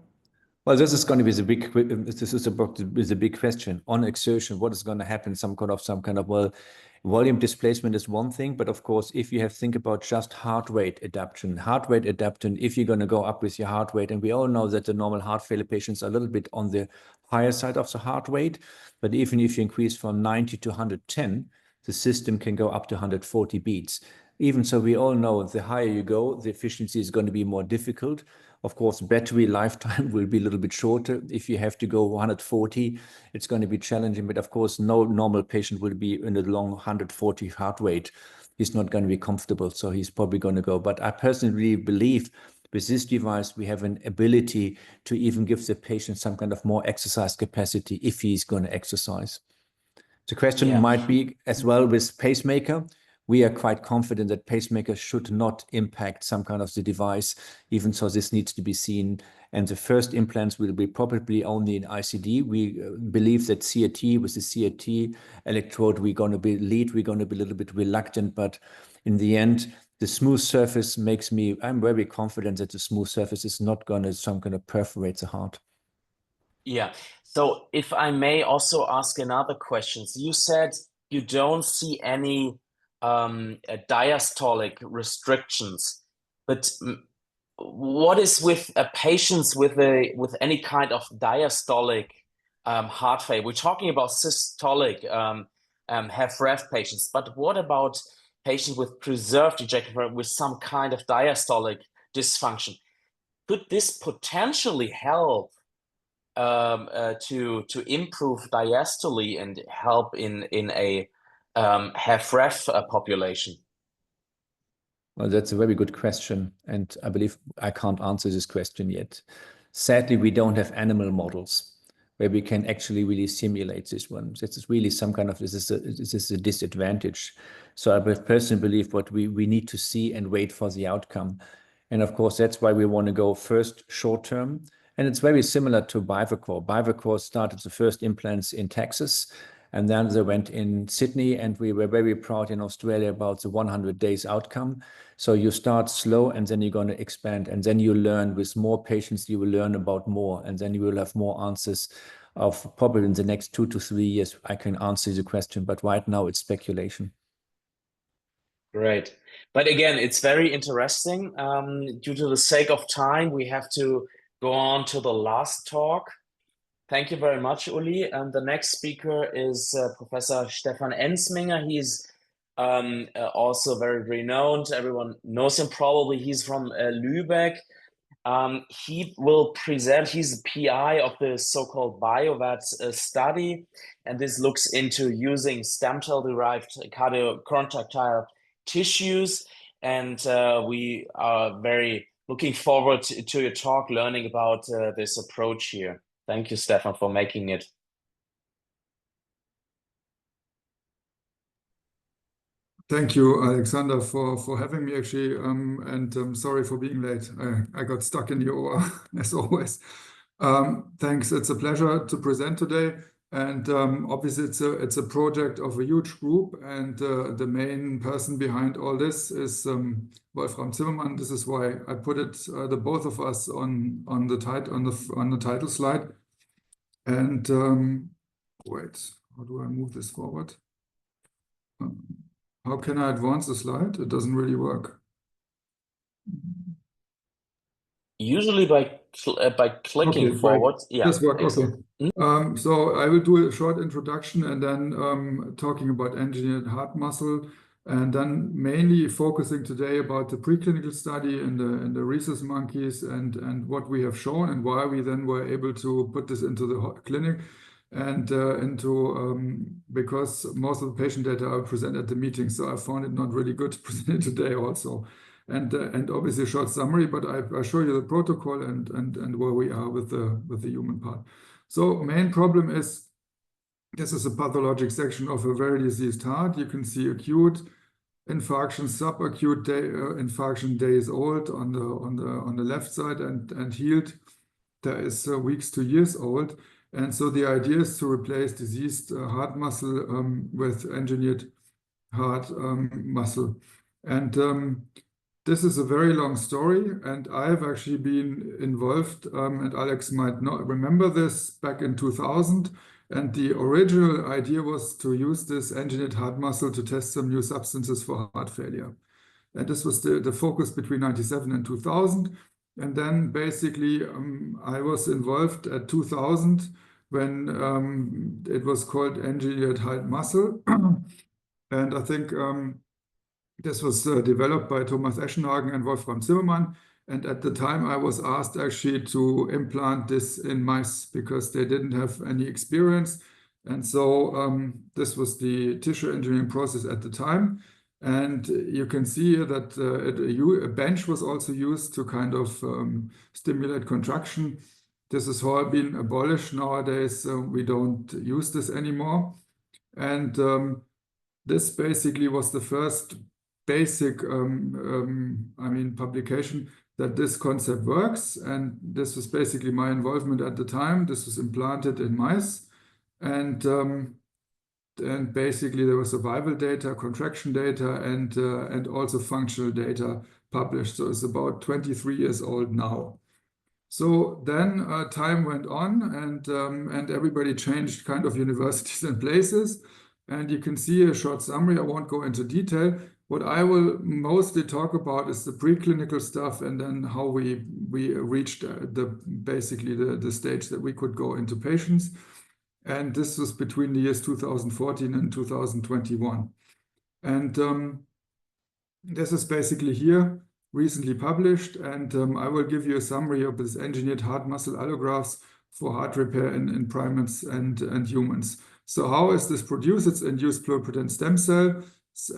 Well, this is going to be the big. This is a big question on exertion. What is going to happen? Some kind of well, volume displacement is one thing, but of course, if you think about just heart rate adaptation, if you're going to go up with your heart rate, and we all know that the normal heart failure patients are a little bit on the higher side of the heart rate, but even if you increase from 90 to 110, the system can go up to 140 beats. Even so, we all know the higher you go, the efficiency is going to be more difficult. Of course, battery lifetime will be a little bit shorter. If you have to go 140, it's going to be challenging. But of course, no normal patient will be in a long 140 heart rate. He's not going to be comfortable, so he's probably going to go. But I personally believe with this device, we have an ability to even give the patient some kind of more exercise capacity if he's going to exercise. The question might be as well with pacemaker. We are quite confident that pacemaker should not impact some kind of the device, even so this needs to be seen. And the first implants will be probably only in ICD. We believe that CRT, with the CRT electrode, we're going to be a little bit reluctant, but in the end, the smooth surface I'm very confident that the smooth surface is not going to some kind of perforate the heart. Yeah. So if I may also ask another question. So you said you don't see any diastolic restrictions, but what is with patients with any kind of diastolic heart failure? We're talking about systolic HFrEF patients, but what about patients with preserved ejection fraction with some kind of diastolic dysfunction? Could this potentially help to improve diastole and help in a HFrEF population? Well, that's a very good question, and I believe I can't answer this question yet. Sadly, we don't have animal models where we can actually really simulate this one. This is really some kind of, this is a disadvantage. So I personally believe what we need to see and wait for the outcome. And of course, that's why we want to go first short term And it's very similar to Bivacor. Bivacor started the first implants in Texas, and then they went in Sydney, and we were very proud in Australia about the 100 days outcome. So you start slow, and then you're going to expand, and then you learn with more patients, you will learn about more, and then you will have more answers of probably in the next 2 to 3 years. I can answer the question, but right now it's speculation. Great. But again, it's very interesting. Due to the sake of time, we have to go on to the last talk. Thank you very much, Uli. And the next speaker is Professor Stefan Ensminger. He's also very renowned. Everyone knows him probably. He's from Lübeck. He will present, he's the PI of the so-called VADs study, and this looks into using stem cell-derived cardiocontractile tissues, and we are very looking forward to your talk, learning about this approach here. Thank you, Stefan, for making it. Thank you, Alexander, for having me, actually, and sorry for being late. I got stuck in your as always. Thanks. It's a pleasure to present today, and obviously it's a project of a huge group, and the main person behind all this is Wolfram Zimmermann. This is why I put it the both of us on the title slide. And wait, how do I move this forward? How can I advance the slide? It doesn't really work. Usually by clicking forward. Yeah, this works. excellent. Okay. So I will do a short introduction and then talking about engineered heart muscle, and then mainly focusing today about the preclinical study in the rhesus monkeys and what we have shown and why we then were able to put this into the clinic. And because most of the patient data are presented at the meeting, so I found it not really good to present it today also. And obviously a short summary, but I show you the protocol and where we are with the human part. So main problem is this is a pathologic section of a very diseased heart. You can see acute infarction, subacute infarction days old on the left side, and healed there is weeks to years old. And so the idea is to replace diseased heart muscle with engineered heart muscle. And this is a very long story, and I have actually been involved, and Alex might not remember this, back in 2000. And the original idea was to use this engineered heart muscle to test some new substances for heart failure. And this was the focus between 1997 and 2000. And then basically I was involved at 2000 when it was called engineered heart muscle. And I think this was developed by Thomas Eschenhagen and Wolfram Zimmermann. And at the time I was asked actually to implant this in mice because they didn't have any experience. And so this was the tissue engineering process at the time. And you can see here that a bench was also used to kind of stimulate contraction. This has all been abolished nowadays. We don't use this anymore. And this basically was the first basic, publication that this concept works. And this was basically my involvement at the time. This was implanted in mice. And basically there was survival data, contraction data, and also functional data published. So it's about 23 years old now. So then time went on, and everybody changed kind of universities and places. And you can see a short summary. I won't go into detail. What I will mostly talk about is the preclinical stuff, and then how we reached basically the stage that we could go into patients. And this was between the years 2014 and 2021. And this is basically here, recently published. And I will give you a summary of this engineered heart muscle allografts for heart repair in primates and humans. So how is this produced? It's induced pluripotent stem cell.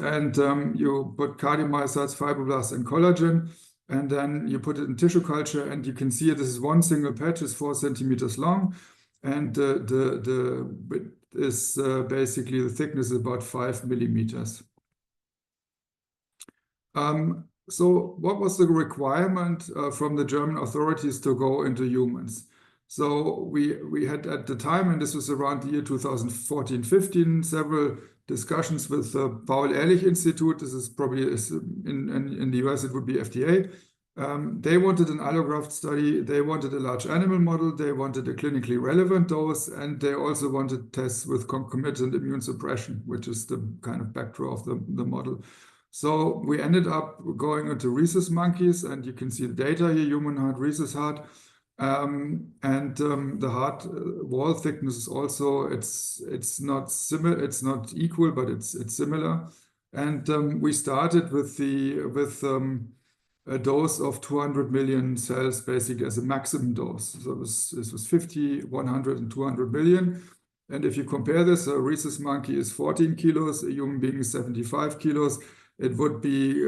And you put cardiomyocytes, fibroblasts, and collagen. And then you put it in tissue culture. And you can see this is one single patch, is 4 centimeters long. And the width is basically the thickness is about 5 millimeters. So what was the requirement from the German authorities to go into humans? So we had at the time, and this was around the year 2014-15, several discussions with the Paul-Ehrlich Institute. This is probably in the US, it would be FDA. They wanted an allograft study. They wanted a large animal model. They wanted a clinically relevant dose. And they also wanted tests with concomitant immune suppression, which is the kind of backdrop of the model. So we ended up going into rhesus monkeys, and you can see the data here, human heart, rhesus heart. The heart wall thickness is also, it's not similar, it's not equal, but it's similar. And we started with a dose of 200 million cells, basically as a maximum dose. So this was 50, 100, and 200 million. And if you compare this, a rhesus monkey is 14 kilos, a human being is 75 kilos. It would be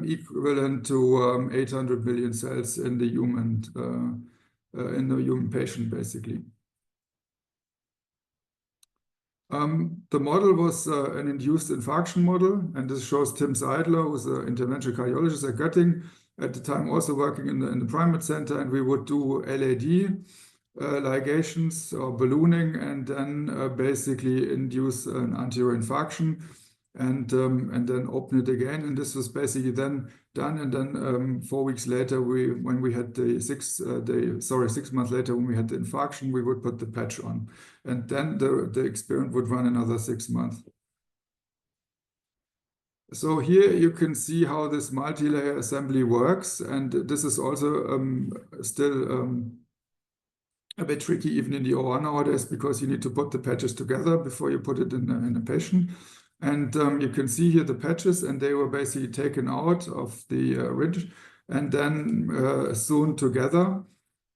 equivalent to 800 million cells in the human patient, basically. The model was an induced infarction model, and this shows Tim Seidler, who's an interventional cardiologist at Göttingen, at the time also working in the primate center, and we would do LAD ligations or ballooning, and then basically induce an anterior infarction. And then open it again. And this was basically then done. And then 4 weeks later, when we had the 6 months later, when we had the infarction, we would put the patch on. And then the experiment would run another 6 months. So here you can see how this multi-layer assembly works. And this is also still a bit tricky even in the OR nowadays, because you need to put the patches together before you put it in a patient. And you can see here the patches, and they were basically taken out of the ridge and then sewn together.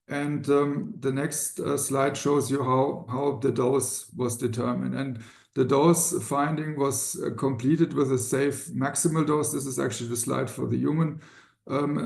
And the next slide shows you how the dose was determined. And the dose finding was completed with a safe maximal dose. This is actually the slide for the human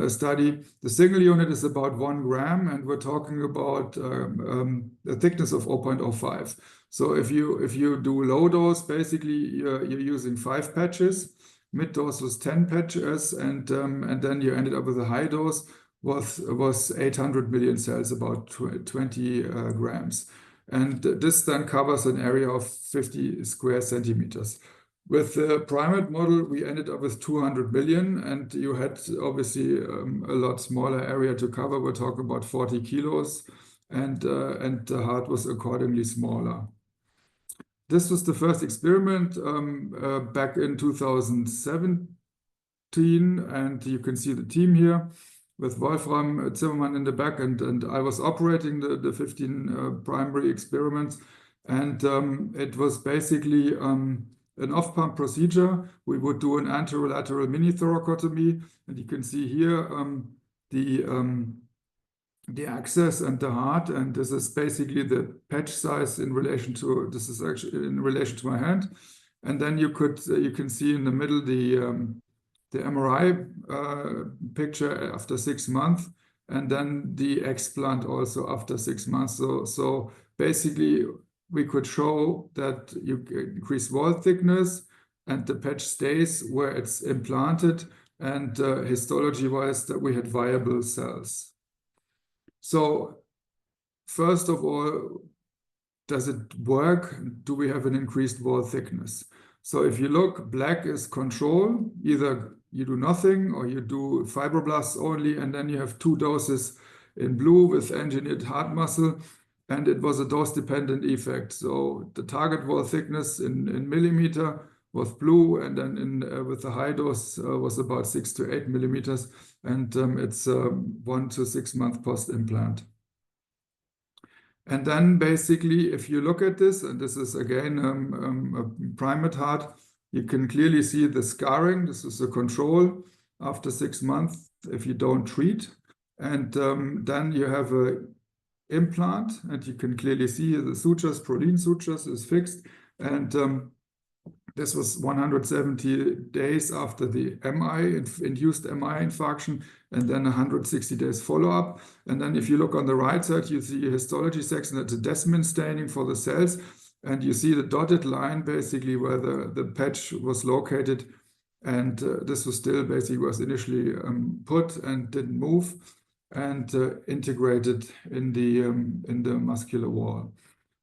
study. The single unit is about 1 gram, and we're talking about a thickness of 0.05. So if you do low dose, basically you're using 5 patches. Mid dose was 10 patches, and then you ended up with a high dose was 800 million cells, about 20 grams. And this then covers an area of 50 square centimeters. With the primate model, we ended up with 200 million, and you had obviously a lot smaller area to cover. We're talking about 40 kilos, and the heart was accordingly smaller. This was the first experiment back in 2017, and you can see the team here with Wolfram Zimmermann in the back, and I was operating the 15 primary experiments, and it was basically an off-pump procedure. We would do an anterolateral mini thoracotomy, and you can see here the axis and the heart, and this is basically the patch size in relation to, this is actually in relation to my hand. And then you can see in the middle the MRI picture after 6 months, and then the explant also after 6 months. So basically we could show that you increase wall thickness and the patch stays where it's implanted, and histology-wise that we had viable cells. So first of all, does it work? Do we have an increased wall thickness? So if you look, black is control. Either you do nothing or you do fibroblasts only, and then you have 2 doses in blue with engineered heart muscle, and it was a dose-dependent effect. So the target wall thickness in millimeter was blue, and then with the high dose was about 6 to 8 millimeters, and it's 1 to 6 months post-implant. And then basically, if you look at this, and this is again a primate heart, you can clearly see the scarring. This is a control after 6 months if you don't treat. And then you have an implant, and you can clearly see the sutures, Prolene sutures is fixed. And this was 170 days after the induced MI infarction, and then 160 days follow-up. And then if you look on the right side, you see a histology section, that's a Desmin staining for the cells. And you see the dotted line basically where the patch was located. And this was still basically was initially put and didn't move and integrated in the muscular wall.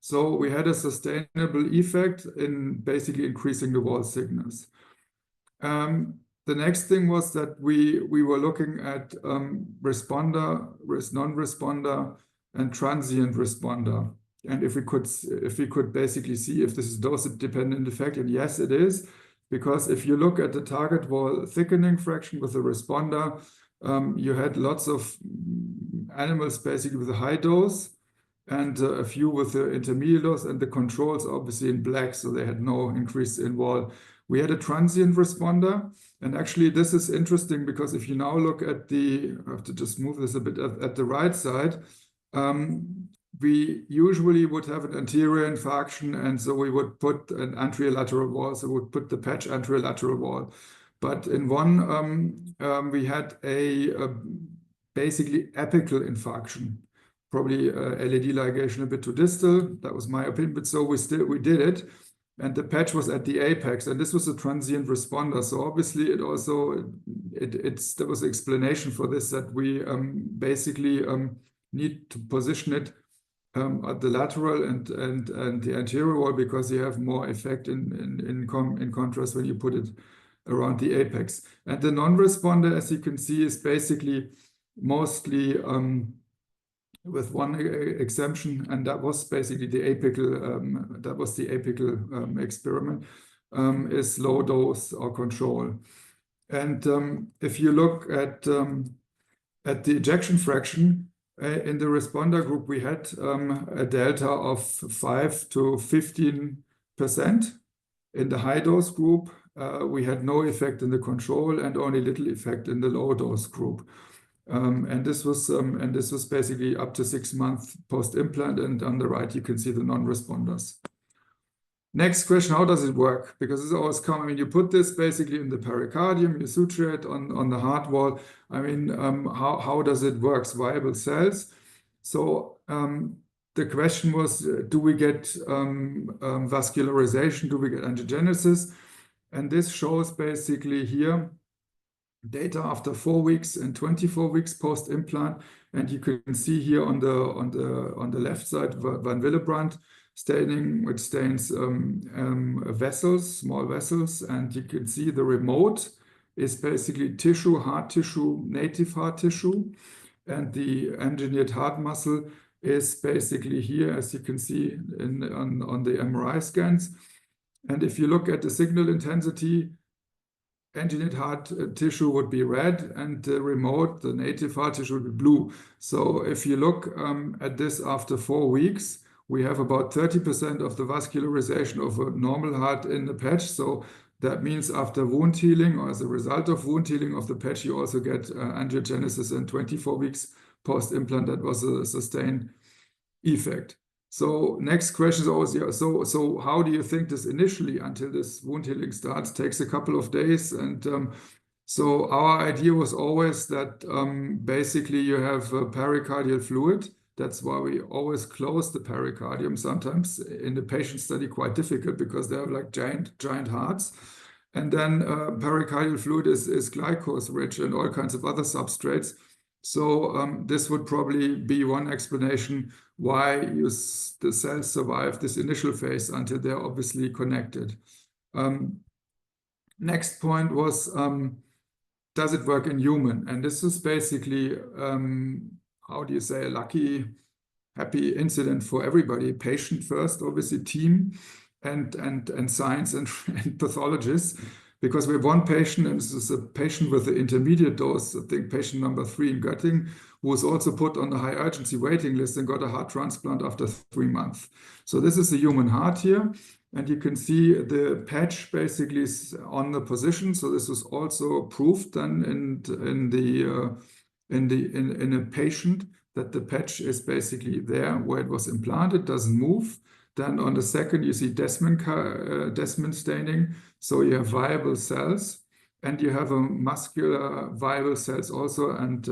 So we had a sustainable effect in basically increasing the wall thickness. The next thing was that we were looking at responder, non-responder, and transient responder. And if we could basically see if this is dose-dependent effect, and yes, it is, because if you look at the target wall thickening fraction with the responder, you had lots of animals basically with a high dose and a few with the intermediate dose, and the controls obviously in black, so they had no increase in wall. We had a transient responder, and actually this is interesting because if you now look at the, I have to just move this a bit at the right side, we usually would have an anterior infarction, and so we would put an anterolateral wall, so we would put the patch anterolateral wall. But in one, we had a basically apical infarction, probably LED ligation a bit too distal. That was my opinion, but so we did it. And the patch was at the apex, and this was a transient responder. So obviously it also, there was an explanation for this, that we basically need to position it at the lateral and the anterior wall, because you have more effect in contrast when you put it around the apex. And the non-responder, as you can see, is basically mostly with one exemption, and that was basically the apical, experiment, is low dose or control. And if you look at the ejection fraction, in the responder group, we had a delta of 5 to 15%. In the high dose group, we had no effect in the control and only little effect in the low dose group. And this was basically up to 6 months post-implant, and on the right you can see the non-responders. Next question, how does it work? Because it's always common. I mean, you put this basically in the pericardium, you suture it on the heart wall. I mean, how does it work? Viable cells. So the question was, do we get vascularization? Do we get angiogenesis? And this shows basically here data after 4 weeks and 24 weeks post-implant. And you can see here on the left side, Van Willebrand staining, which stains vessels, small vessels. And you can see the remote is basically tissue, heart tissue, native heart tissue. And the engineered heart muscle is basically here, as you can see on the MRI scans. And if you look at the signal intensity, engineered heart tissue would be red, and the remote, the native heart tissue, would be blue. So if you look at this after 4 weeks, we have about 30% of the vascularization of a normal heart in the patch. So that means after wound healing, or as a result of wound healing of the patch, you also get angiogenesis in 24 weeks post-implant. That was a sustained effect. So next question is always, yeah, so how do you think this initially, until this wound healing starts, takes a couple of days? And so our idea was always that basically you have pericardial fluid. That's why we always close the pericardium. Sometimes in the patient study, quite difficult because they have like giant hearts. And then pericardial fluid is glucose rich and all kinds of other substrates. So this would probably be one explanation why the cells survive this initial phase until they're obviously connected. Next point was, does it work in human? And this is basically, how do you say, a happy incident for everybody. Patient first, obviously team, and science and pathologists. Because we have one patient, and this is a patient with the intermediate dose, I think patient number 3 in Göttingen, who was also put on the high urgency waiting list and got a heart transplant after 3 months. So this is a human heart here, and you can see the patch basically is on the position. So this was also proved then in a patient that the patch is basically there where it was implanted, doesn't move. Then on the second, you see Desmond staining. So you have viable cells, and you have a muscular viable cells also, and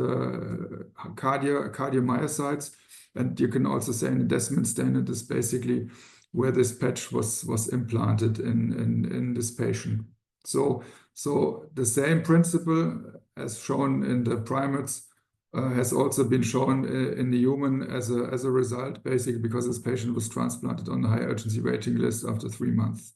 cardiomyocytes. And you can also say in the Desmond stain, it is basically where this patch was implanted in this patient. So So the same principle as shown in the primates has also been shown in the human as a result, basically because this patient was transplanted on the high urgency waiting list after 3 months.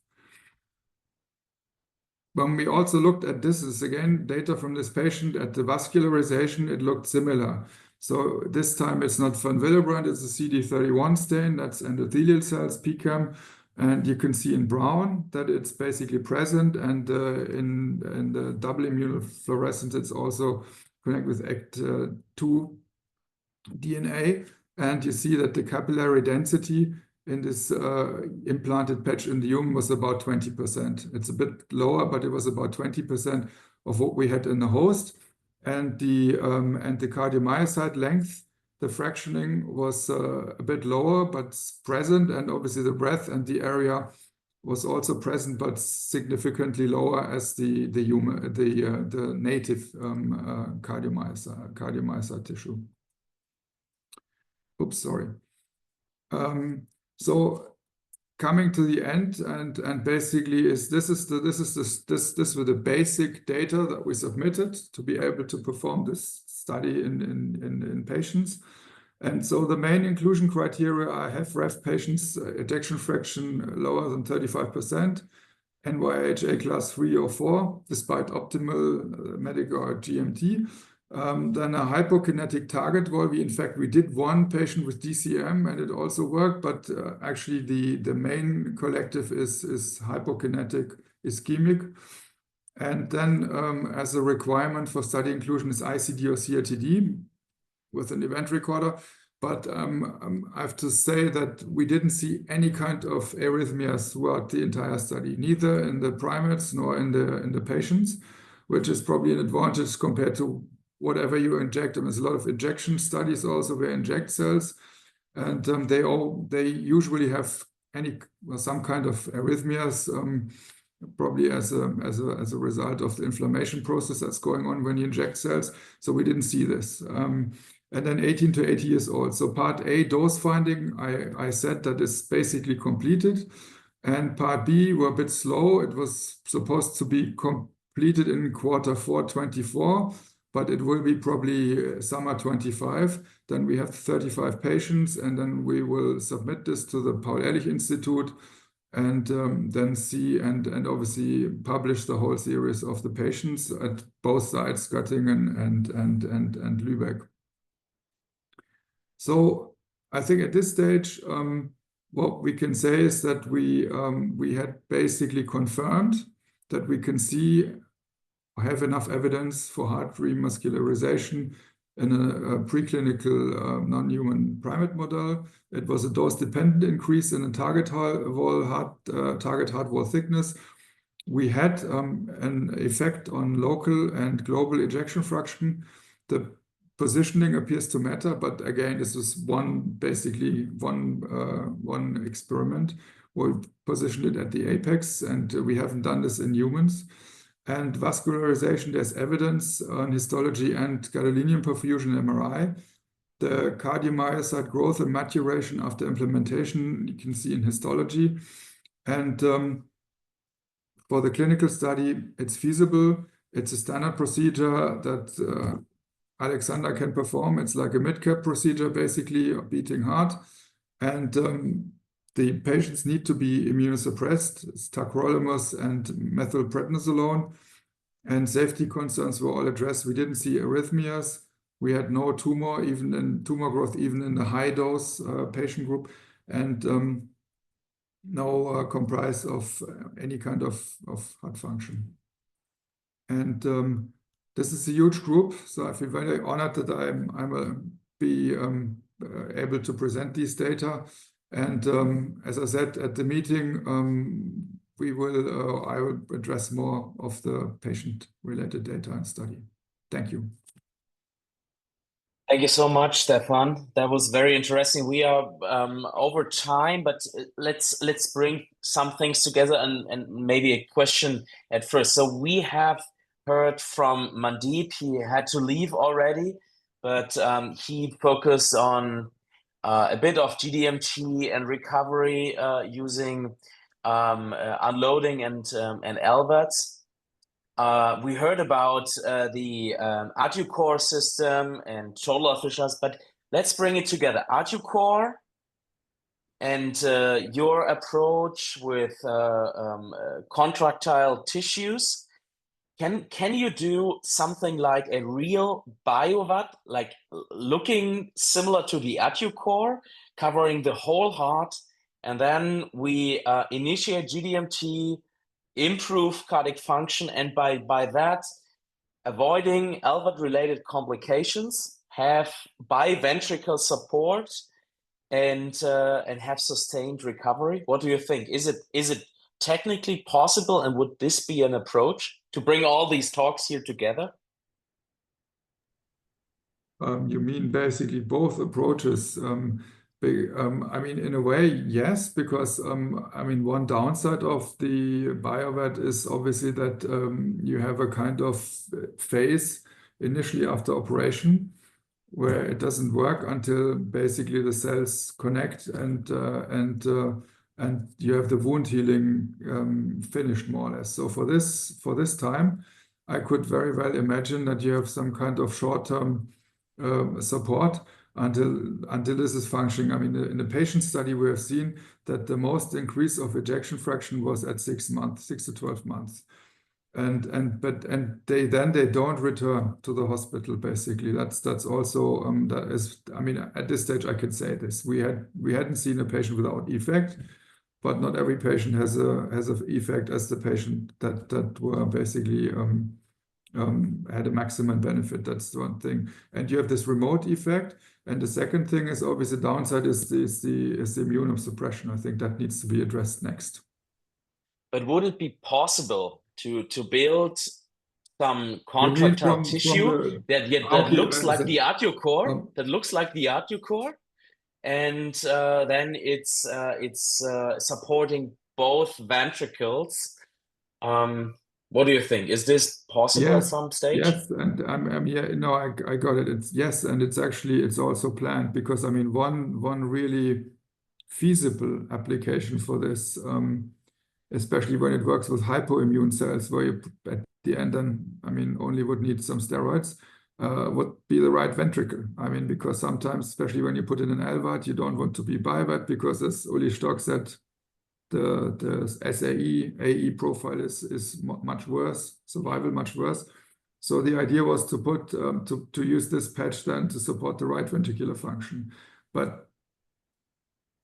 When we also looked at this, is again data from this patient at the vascularization, it looked similar. So this time it's not von Willebrand, it's a CD31 stain, that's endothelial cells, PCAM. And you can see in brown that it's basically present, and in the double immunofluorescence, it's also connected with ACT2 DNA. And you see that the capillary density in this implanted patch in the human was about 20%. It's a bit lower, but it was about 20% of what we had in the host. And the cardiomyocyte length, the fractioning was a bit lower, but present, and obviously the breadth and the area was also present, but significantly lower as the native cardiomyocyte tissue. Oops, sorry. So coming to the end, and basically this were the basic data that we submitted to be able to perform this study in patients. And so the main inclusion criteria are HFrEF patients, ejection fraction lower than 35%, NYHA class 3 or 4, despite optimal medical or GMT. Then a hypokinetic target wall. In fact, we did one patient with DCM and it also worked, but actually the main collective is hypokinetic ischemic. And then as a requirement for study inclusion is ICD or CRTD with an event recorder. But I have to say that we didn't see any kind of arrhythmias throughout the entire study, neither in the primates nor in the patients, which is probably an advantage compared to whatever you inject. There's a lot of injection studies also where inject cells, and they usually have some kind of arrhythmias, probably as a result of the inflammation process that's going on when you inject cells. So we didn't see this. And then 18 to 80 years old. So part A, dose finding, I said that is basically completed. And part B were a bit slow. It was supposed to be completed in Q4 24, but it will be probably summer 25. Then we have 35 patients, and then we will submit this to the Paul-Ehrlich Institute, and then see and obviously publish the whole series of the patients at both sites, Göttingen and Lübeck. So I think at this stage, what we can say is that we had basically confirmed that we can see or have enough evidence for heart remuscularization in a preclinical non-human primate model. It was a dose-dependent increase in the target heart wall thickness. We had an effect on local and global ejection fraction. The positioning appears to matter, but again, this is basically one experiment. We positioned it at the apex, and we haven't done this in humans. And vascularization, there's evidence on histology and gadolinium perfusion MRI. The cardiomyocyte growth and maturation after implementation, you can see in histology. And for the clinical study, it's feasible. It's a standard procedure that Alexander can perform. It's like a mid-cap procedure, basically, a beating heart. And the patients need to be immunosuppressed. It's tacrolimus and methylprednisolone. And safety concerns were all addressed. We didn't see arrhythmias. We had no tumor growth, even in the high dose patient group, and no comprise of any kind of heart function. And this is a huge group, so I feel very honored that I'm be able to present these data. And as I said at the meeting, I will address more of the patient-related data and study. Thank you. Thank you so much, Stefan. That was very interesting. We are over time, but let's bring some things together and maybe a question at first. So we have heard from Mandeep. He had to leave already, but he focused on a bit of GDMT and recovery using unloading and LVADs. we heard about the ArjuCore system and shoulder fissures, but let's bring it together. ArjuCore and your approach with contractile tissues. Can you do something like a real BioVAD, like looking similar to the ArjuCore, covering the whole heart, and then we initiate GDMT, improve cardiac function, and by that, avoiding LVAD-related complications, have biventricular support, and have sustained recovery? What do you think? Is it technically possible, and would this be an approach to bring all these talks here together? You mean basically both approaches? I mean, in a way, yes, because I mean, one downside of the BioVAD is obviously that you have a kind of phase initially after operation where it doesn't work until basically the cells connect and you have the wound healing finished more or less. So for this time, I could very well imagine that you have some kind of short-term support until this is functioning. I mean, in the patient study, we have seen that the most increase of ejection fraction was at 6 months, 6 to 12 months. They don't return to the hospital. Basically, that's also that is. I mean, at this stage, I can say this: we hadn't seen a patient without effect, but not every patient has an effect as the patient that were basically had a maximum benefit. That's the one thing. And you have this remote effect. And the second thing is obviously the downside is the immunosuppression. I think that needs to be addressed next. But would it be possible to build some contractile tissue that looks like the ArjuCore, and then it's supporting both ventricles? What do you think? Is this possible at some stage? Yes, and yeah, no, I got it. It's yes, and it's also planned, because I mean one really feasible application for this, especially when it works with hypoimmune cells, where you at the end then, I mean, only would need some steroids, would be the right ventricle. I mean, because sometimes, especially when you put in an LVAD, you don't want to be BioVAD, because as Uli Stock said, the AE profile is much worse, survival much worse. So the idea was to put to use this patch then to support the right ventricular function, but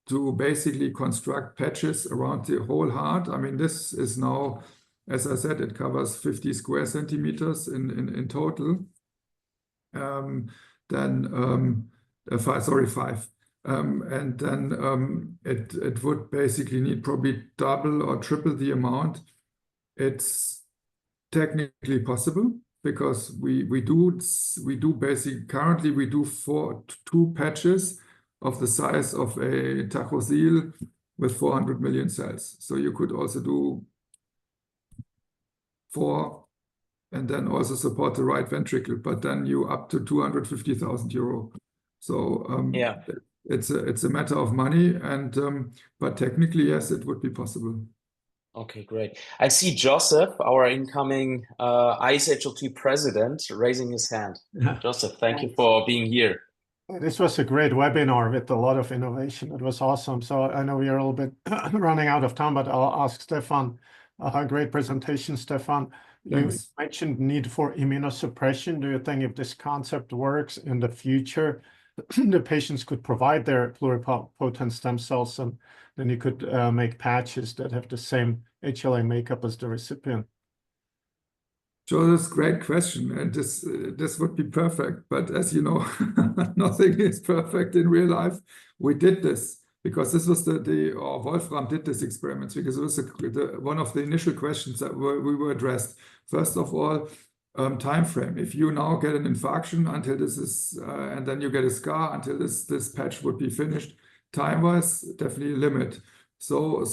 to basically construct patches around the whole heart. I mean, this is now, as I said, it covers 50 square centimeters in total. Five. And then it would basically need probably double or triple the amount. It's technically possible, because we do basically currently we do 2 patches of the size of a tachocele with 400 million cells. So you could also do 4 and then also support the right ventricle, but then you up to 250,000 euro. So yeah, it's a matter of money, and but technically, yes, it would be possible. Okay, great. I see Joseph, our incoming ISHLT president, raising his hand. Joseph, thank you for being here. This was a great webinar with a lot of innovation. It was awesome. So I know we are a little bit running out of time, but I'll ask Stefan. Great presentation, Stefan. Thanks. You mentioned need for immunosuppression. Do you think if this concept works in the future, the patients could provide their pluripotent stem cells, and then you could make patches that have the same HLA makeup as the recipient? So that's a great question, and this would be perfect. But as you know, nothing is perfect in real life. We did this because this was or Wolfram did this experiment because it was one of the initial questions that we were addressed. First of all, time frame. If you now get an infarction until this is, and then you get a scar until this patch would be finished, time-wise, definitely a limit. So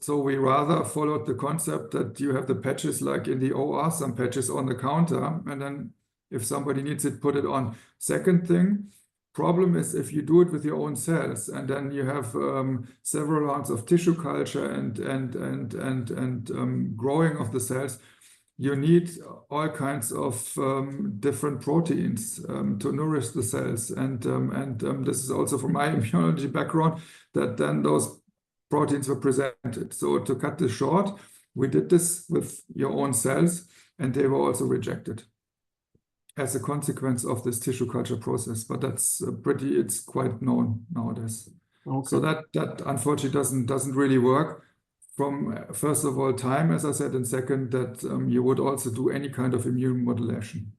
we rather followed the concept that you have the patches like in the OR, some patches on the counter, and then if somebody needs it, put it on. Second thing, problem is if you do it with your own cells, and then you have several rounds of tissue culture and growing of the cells, you need all kinds of different proteins to nourish the cells. And this is also from my immunology background, that then those proteins were presented. So to cut this short, we did this with your own cells, and they were also rejected as a consequence of this tissue culture process. But that's it's quite known nowadays. Okay. So that unfortunately doesn't really work. From first of all time, as I said, and second, that you would also do any kind of immune modulation.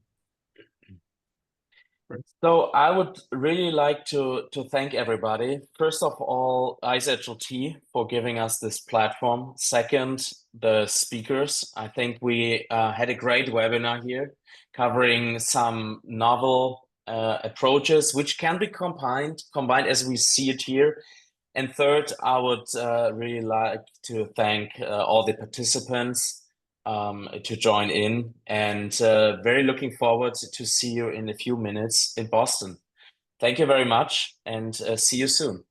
So I would really like to thank everybody. First of all, ISHLT for giving us this platform. Second, the speakers. I think we had a great webinar here covering some novel approaches which can be combined as we see it here. And third, I would really like to thank all the participants to join in, and very looking forward to see you in a few minutes in Boston. Thank you very much, and see you soon.